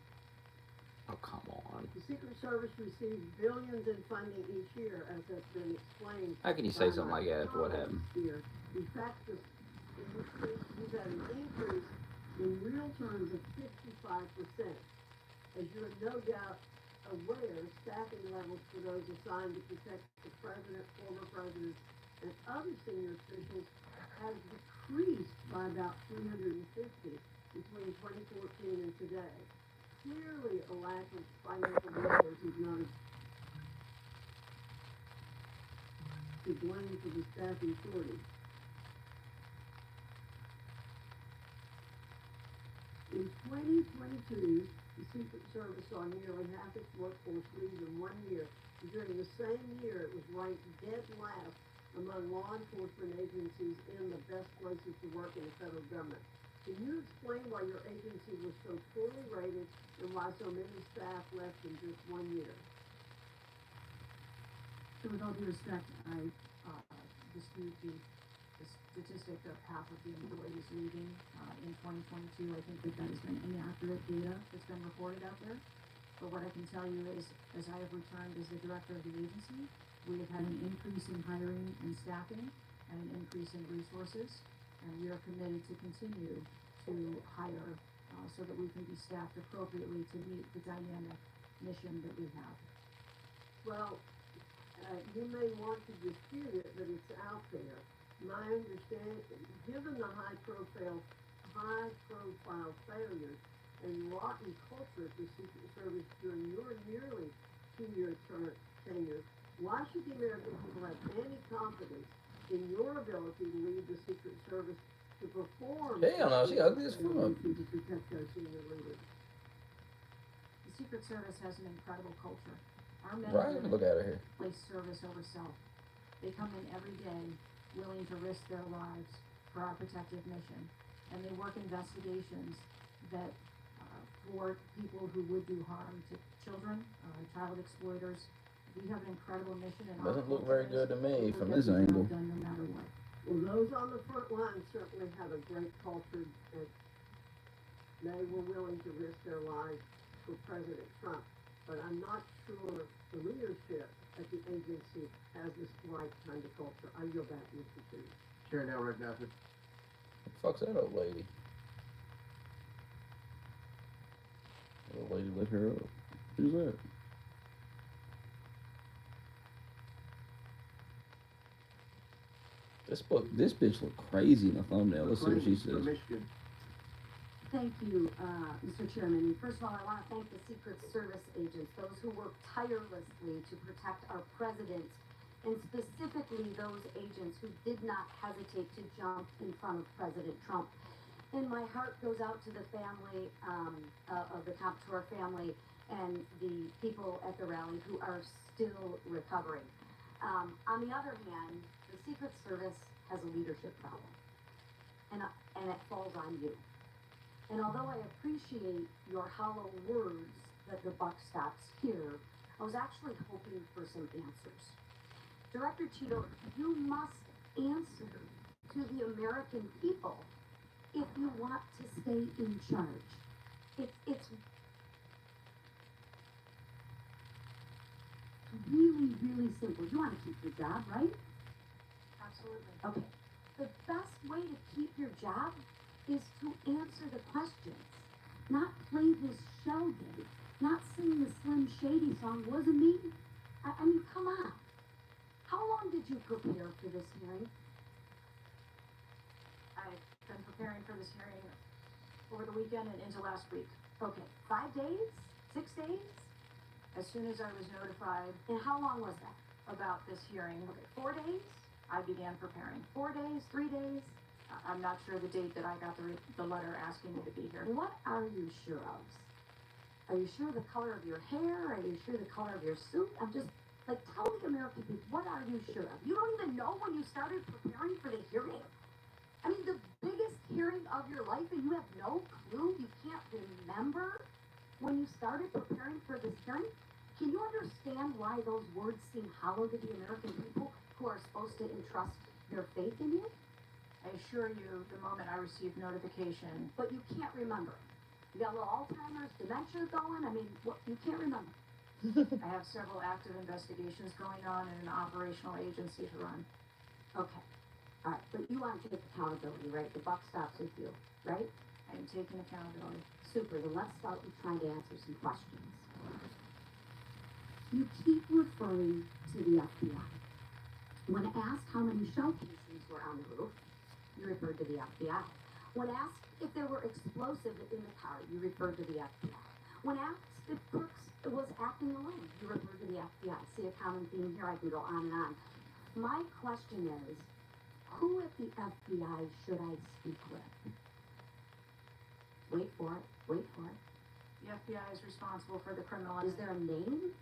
Speaker 1: Oh, come on.
Speaker 9: The Secret Service receives billions in funding each year, as has been explained.
Speaker 1: How can you say something like that after what happened?
Speaker 9: Here. In fact, you've had an increase in real terms of 55%. As you're no doubt aware, staffing levels for those assigned to protect the president, former presidents, and other senior officials has decreased by about 350 between 2014 and today. Clearly, a lack of financial resources not to blame for the staffing shortage. In 2022, the Secret Service saw nearly half its workforce leave in 1 year. During the same year, it was ranked dead last among law enforcement agencies in the best places to work in the federal government. Can you explain why your agency was so poorly rated and why so many staff left in just 1 year?
Speaker 10: So with all due respect, I dispute the statistic of half of the employees leaving in 2022. I think that has been inaccurate data that's been reported out there. But what I can tell you is, as I have returned as the director of the agency, we have had an increase in hiring and staffing and an increase in resources. And we are committed to continue to hire so that we can be staffed appropriately to meet the dynamic mission that we have.
Speaker 9: Well, you may want to dispute it, but it's out there. My understanding, given the high-profile failures and rotten culture at the Secret Service during your nearly 2-year tenure, why should the American people have any confidence in your ability to lead the Secret Service to perform?
Speaker 1: Hell no, she ugly as fuck.
Speaker 9: To protect our senior leaders.
Speaker 10: The Secret Service has an incredible culture. Our men
Speaker 1: Right, look at her here.
Speaker 10: place service over self. They come in every day willing to risk their lives for our protective mission. And they work investigations that thwart people who would do harm to children, child exploiters. We have an incredible mission. And
Speaker 1: Doesn't look very good to me from this angle.
Speaker 10: Done no matter what.
Speaker 9: Well, those on the front line certainly have a great culture they were willing to risk their lives for President Trump. But I'm not sure the leadership at the agency has this right kind of culture. I yield back, Mr. Chairman.
Speaker 5: Chair now recognizes.
Speaker 1: What the fuck's that old lady? Old lady lit her up. Who's that? This bitch look crazy in the thumbnail. Let's see what she says.
Speaker 5: Michigan.
Speaker 11: Thank you, Mr. Chairman. First of all, I want to thank the Secret Service agents, those who work tirelessly to protect our president, and specifically those agents who did not hesitate to jump in front of President Trump. And my heart goes out to the family of the Comptoir family and the people at the rally who are still recovering. On the other hand, the Secret Service has a leadership problem, and it falls on you. And although I appreciate your hollow words that the buck stops here, I was actually hoping for some answers. Director Cheeto, you must answer to the American people if you want to stay in charge. It's really, really simple. You want to keep your job, right?
Speaker 10: Absolutely.
Speaker 11: Okay. The best way to keep your job is to answer the questions, not play this shell game, not sing the Slim Shady song, wasn't me. I mean, come on. How long did you prepare for this hearing?
Speaker 10: I've been preparing for this hearing over the weekend and into last week.
Speaker 11: Okay, 5 days? 6 days?
Speaker 10: As soon as I was notified
Speaker 11: And how long was that?
Speaker 10: about this hearing,
Speaker 11: Okay, 4 days?
Speaker 10: I began preparing.
Speaker 11: 4 days? 3 days?
Speaker 10: I'm not sure the date that I got the letter asking me to be here.
Speaker 11: What are you sure of? Are you sure the color of your hair? Are you sure the color of your suit? I'm just, like, tell the American people, what are you sure of? You don't even know when you started preparing for the hearing? I mean, the biggest hearing of your life, and you have no clue? You can't remember when you started preparing for this hearing? Can you understand why those words seem hollow to the American people who are supposed to entrust their faith in you?
Speaker 10: I assure you, the moment I received notification,
Speaker 11: But you can't remember. You got a little Alzheimer's, dementia going? I mean, what, you can't remember.
Speaker 10: I have several active investigations going on and an operational agency to run.
Speaker 11: Okay. All right, but you want to take accountability, right? The buck stops with you, right?
Speaker 10: I am taking accountability.
Speaker 11: Super, then let's start with trying to answer some questions. You keep referring to the FBI. When asked how many shell casings were on the roof, you referred to the FBI. When asked if there were explosives in the car, you referred to the FBI. When asked if Brooks was acting alone, you referred to the FBI. See a common theme here? I can go on and on. My question is, who at the FBI should I speak with? Wait for it. Wait for it.
Speaker 10: The FBI is responsible for the criminal.
Speaker 11: Is there a name?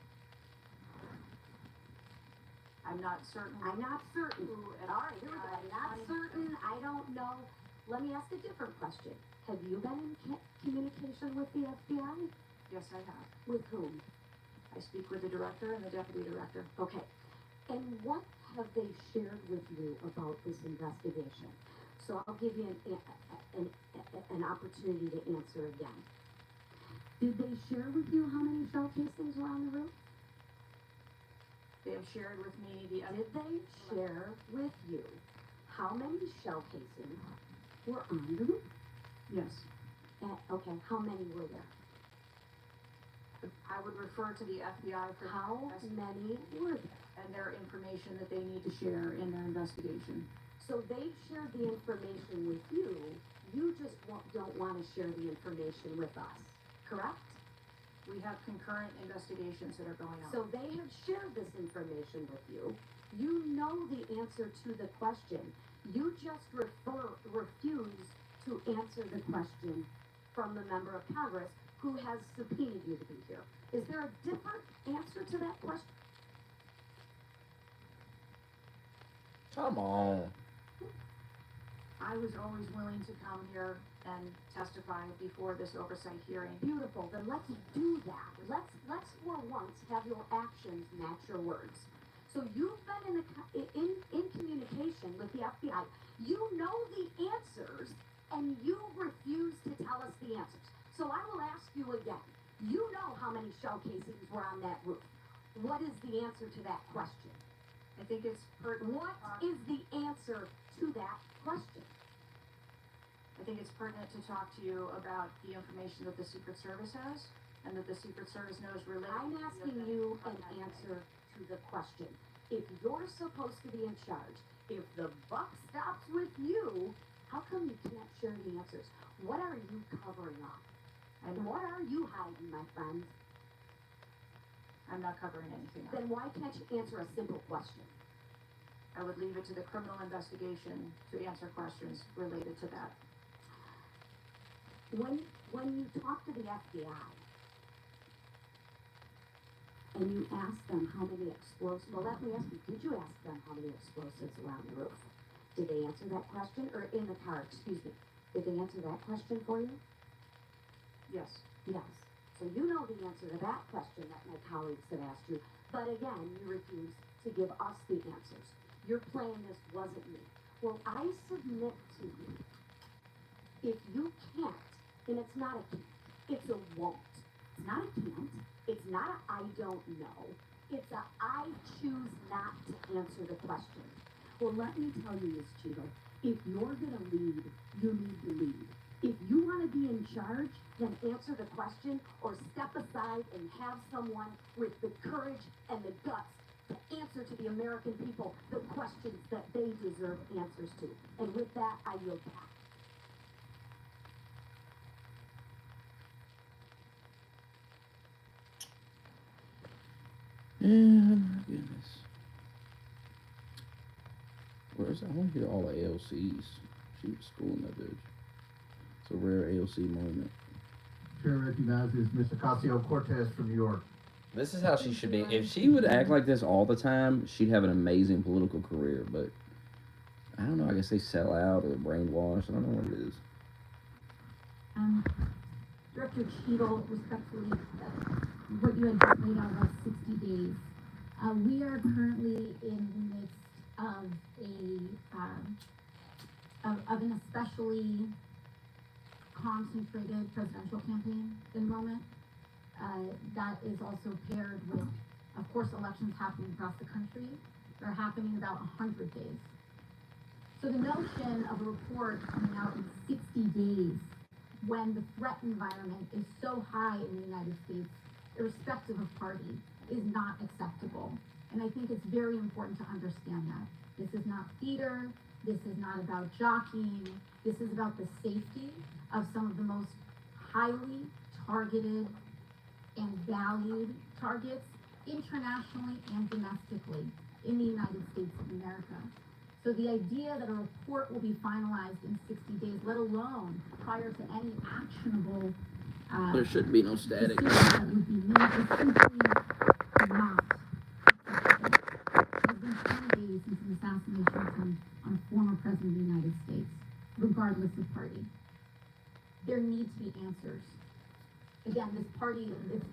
Speaker 10: I'm not certain.
Speaker 11: I'm not certain.
Speaker 10: Who at
Speaker 11: All right, here we go. I'm not certain. I don't know. Let me ask a different question. Have you been in communication with the FBI?
Speaker 10: Yes, I have.
Speaker 11: With whom?
Speaker 10: I speak with the director and the deputy director.
Speaker 11: Okay. And what have they shared with you about this investigation? So I'll give you an opportunity to answer again. Did they share with you how many shell casings were on the roof?
Speaker 10: They have shared with me the
Speaker 11: Did they share with you how many shell casings were on the roof?
Speaker 10: Yes.
Speaker 11: Okay, how many were there?
Speaker 10: I would refer to the FBI for
Speaker 11: How many were there?
Speaker 10: and their information that they need to share in their investigation.
Speaker 11: So they've shared the information with you, you just don't want to share the information with us, correct?
Speaker 10: We have concurrent investigations that are going on.
Speaker 11: So they have shared this information with you. You know the answer to the question. You just refuse to answer the question from the member of Congress who has subpoenaed you to be here. Is there a different answer to that question?
Speaker 1: Come on.
Speaker 10: I was always willing to come here and testify before this oversight hearing.
Speaker 11: Beautiful, then let's do that. Let's for once have your actions match your words. So you've been in communication with the FBI. You know the answers, and you refuse to tell us the answers. So I will ask you again. You know how many shell casings were on that roof. What is the answer to that question?
Speaker 10: I think it's pertinent.
Speaker 11: What is the answer to that question?
Speaker 10: I think it's pertinent to talk to you about the information that the Secret Service has and that the Secret Service knows related.
Speaker 11: I'm asking you an answer to the question. If you're supposed to be in charge, if the buck stops with you, how come you can't share the answers? What are you covering up? And what are you hiding, my friend?
Speaker 10: I'm not covering anything up.
Speaker 11: Then why can't you answer a simple question?
Speaker 10: I would leave it to the criminal investigation to answer questions related to that.
Speaker 11: When you talk to the FBI and you ask them how many explosives, well, let me ask you, did you ask them how many explosives around the roof? Did they answer that question? Or in the car, excuse me. Did they answer that question for you?
Speaker 10: Yes.
Speaker 11: Yes. So you know the answer to that question that my colleagues have asked you. But again, you refuse to give us the answers. You're playing this wasn't me. Well, I submit to you, if you can't, and it's not a can't, it's a won't. It's not a can't, it's not a I don't know, it's a I choose not to answer the question. Well, let me tell you, Ms. Cheeto, if you're gonna lead, you need to lead. If you wanna be in charge, then answer the question or step aside and have someone with the courage and the guts to answer to the American people the questions that they deserve answers to. And with that, I yield back.
Speaker 1: Yeah, my goodness. Where's I want to hear all the ALCs. She was schooling that bitch. It's a rare ALC moment.
Speaker 5: Chair recognizes Mr. Ocasio-Cortez from New York.
Speaker 1: This is how she should be. If she would act like this all the time, she'd have an amazing political career. But I don't know. I guess they sell out or brainwash. I don't know what it is.
Speaker 12: Director Cheadle, respectfully, what you had just laid out was 60 days. We are currently in the midst of an especially concentrated presidential campaign at the moment. That is also paired with, of course, elections happening across the country. They're happening in about 100 days. So the notion of a report coming out in 60 days when the threat environment is so high in the United States, irrespective of party, is not acceptable. And I think it's very important to understand that. This is not theater, this is not about jockeying, this is about the safety of some of the most highly targeted and valued targets internationally and domestically in the United States of America. So the idea that a report will be finalized in 60 days, let alone prior to any actionable
Speaker 1: There should be no static.
Speaker 12: decision that would be made, is simply not acceptable. It has been 20 days since an assassination attempt on a former president of the United States, regardless of party. There need to be answers. Again, this party,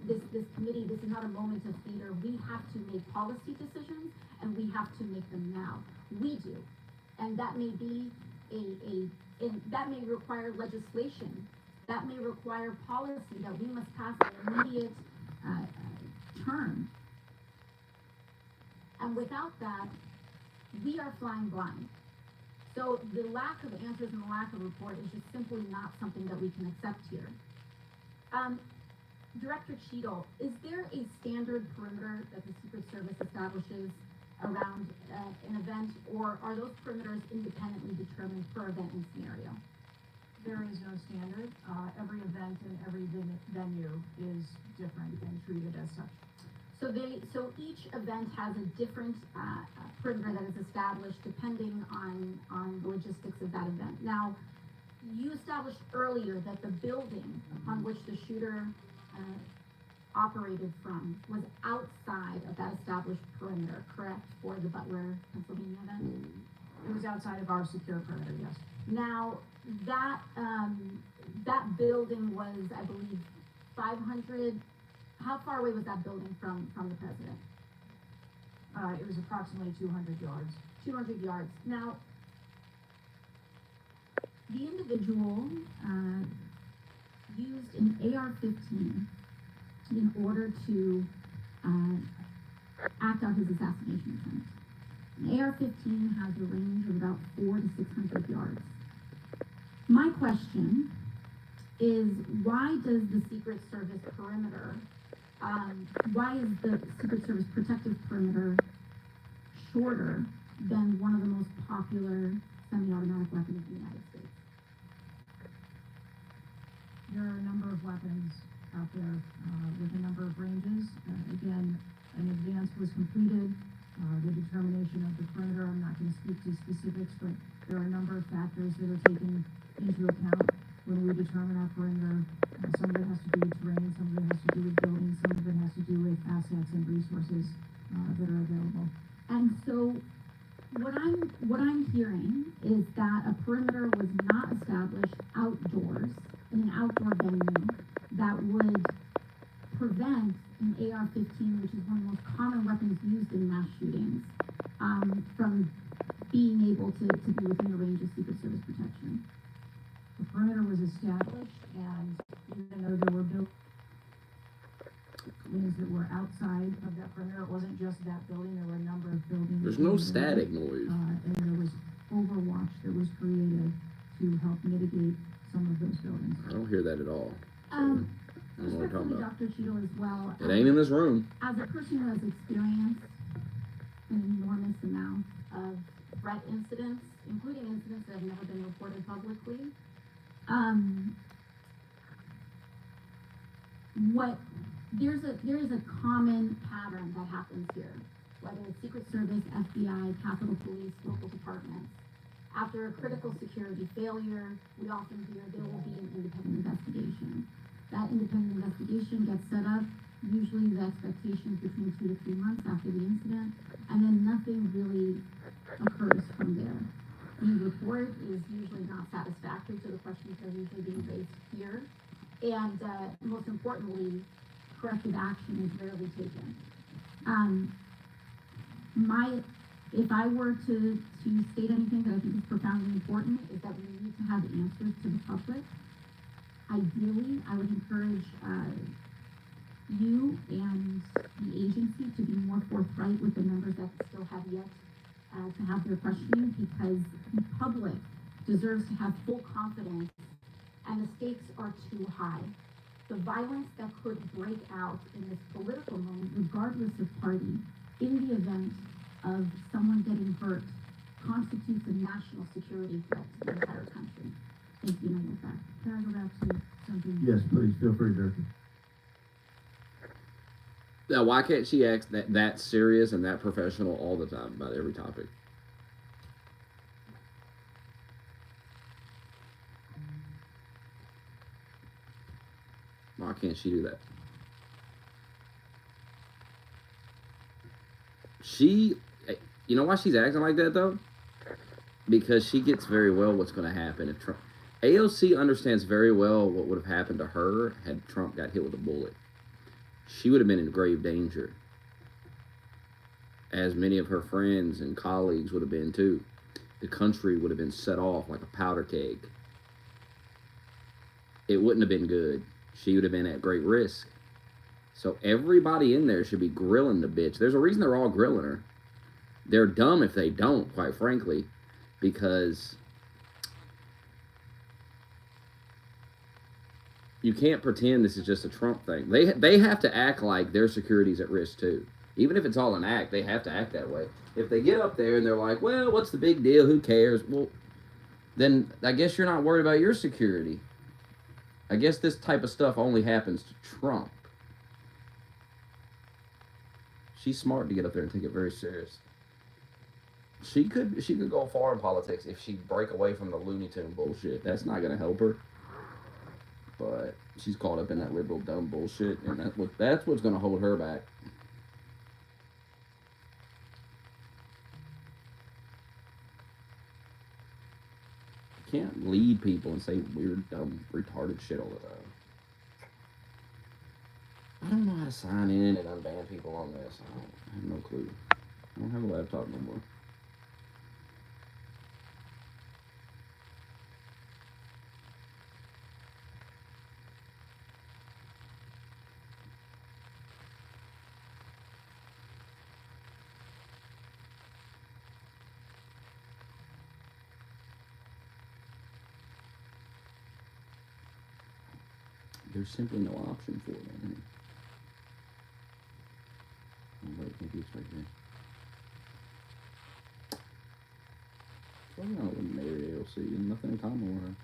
Speaker 12: this committee, this is not a moment of theater. We have to make policy decisions, and we have to make them now. We do, and that may be that may require legislation. That may require policy that we must pass in immediate term. And without that, we are flying blind. So the lack of answers and the lack of report is just simply not something that we can accept here. Director Cheadle, is there a standard perimeter that the Secret Service establishes around an event, or are those perimeters independently determined per event and scenario?
Speaker 10: There is no standard. Every event and every venue is different and treated as such.
Speaker 12: So each event has a different perimeter that is established depending on the logistics of that event. Now, you established earlier that the building upon which the shooter operated from was outside of that established perimeter, correct, for the Butler, Pennsylvania event?
Speaker 10: It was outside of our secure perimeter, yes.
Speaker 12: Now, that building was, I believe, 500, how far away was that building from the president?
Speaker 10: It was approximately 200 yards.
Speaker 12: 200 yards. Now, the individual used an AR-15 in order to act out his assassination attempt. An AR-15 has a range of about 400 to 600 yards. My question is, why does the Secret Service perimeter, why is the Secret Service protective perimeter shorter than one of the most popular semi-automatic weapons in the United States?
Speaker 10: There are a number of weapons out there with a number of ranges. Again, an advance was completed. The determination of the perimeter, I'm not going to speak to specifics, but there are a number of factors that are taken into account when we determine our perimeter. Some of it has to do with terrain, some of it has to do with buildings, some of it has to do with assets and resources that are available.
Speaker 12: And so what I'm hearing is that a perimeter was not established outdoors in an outdoor venue that would prevent an AR-15, which is one of the most common weapons used in mass shootings, from being able to be within the range of Secret Service protection.
Speaker 10: The perimeter was established, and even though there were buildings that were outside of that perimeter, it wasn't just that building, there were a number of buildings.
Speaker 1: There's no static noise.
Speaker 10: And there was overwatch that was created to help mitigate some of those buildings.
Speaker 1: I don't hear that at all. I don't know what you're talking about.
Speaker 12: Dr. Cheadle as well.
Speaker 1: It ain't in this room.
Speaker 12: As a person who has experienced an enormous amount of threat incidents, including incidents that have never been reported publicly, there is a common pattern that happens here, whether it's Secret Service, FBI, Capitol Police, local departments. After a critical security failure, we often hear there will be an independent investigation. That independent investigation gets set up, usually the expectation is between 2 to 3 months after the incident, and then nothing really occurs from there. The report is usually not satisfactory to the questions that are usually being raised here, and most importantly, corrective action is rarely taken. If I were to state anything that I think is profoundly important, is that we need to have answers to the public. Ideally, I would encourage you and the agency to be more forthright with the members that still have yet to have their questioning, because the public deserves to have full confidence, and the stakes are too high. The violence that could break out in this political moment, regardless of party, in the event of someone getting hurt, constitutes a national security threat to the entire country. Thank you, and with that, can I go back to something?
Speaker 5: Yes, please, feel free, Director.
Speaker 1: Now, why can't she act that serious and that professional all the time about every topic? Why can't she do that? You know why she's acting like that, though? Because she gets very well what's going to happen if Trump... AOC understands very well what would have happened to her had Trump got hit with a bullet. She would have been in grave danger, as many of her friends and colleagues would have been too. The country would have been set off like a powder keg. It wouldn't have been good. She would have been at great risk. So everybody in there should be grilling the bitch. There's a reason they're all grilling her. They're dumb if they don't, quite frankly, because you can't pretend this is just a Trump thing. They have to act like their security's at risk too. Even if it's all an act, they have to act that way. If they get up there and they're like, well, what's the big deal? Who cares? Well, then I guess you're not worried about your security. I guess this type of stuff only happens to Trump. She's smart to get up there and take it very serious. She could go far in politics if she'd break away from the Looney Tune bullshit. That's not going to help her. But she's caught up in that liberal dumb bullshit, and that's what's going to hold her back. You can't lead people and say weird, dumb, retarded shit all the time. I don't know how to sign in and unban people on this. I have no clue. I don't have a laptop no more. There's simply no option for it on here. Oh, wait, maybe it's right here. So I don't know, Mary AOC and nothing in common with her.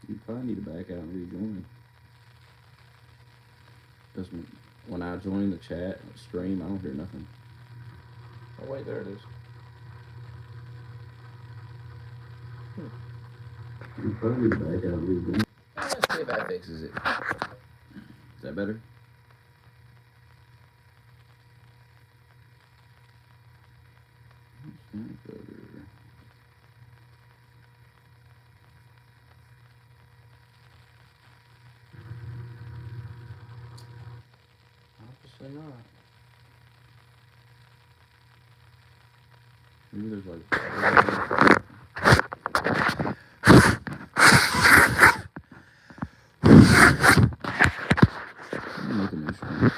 Speaker 1: You probably need to back out and rejoin. Because when I join the chat stream, I don't hear nothing. Oh wait, there it is. You probably need to back out and rejoin. Let's see if that fixes it. Is that better? Obviously not. Maybe there's like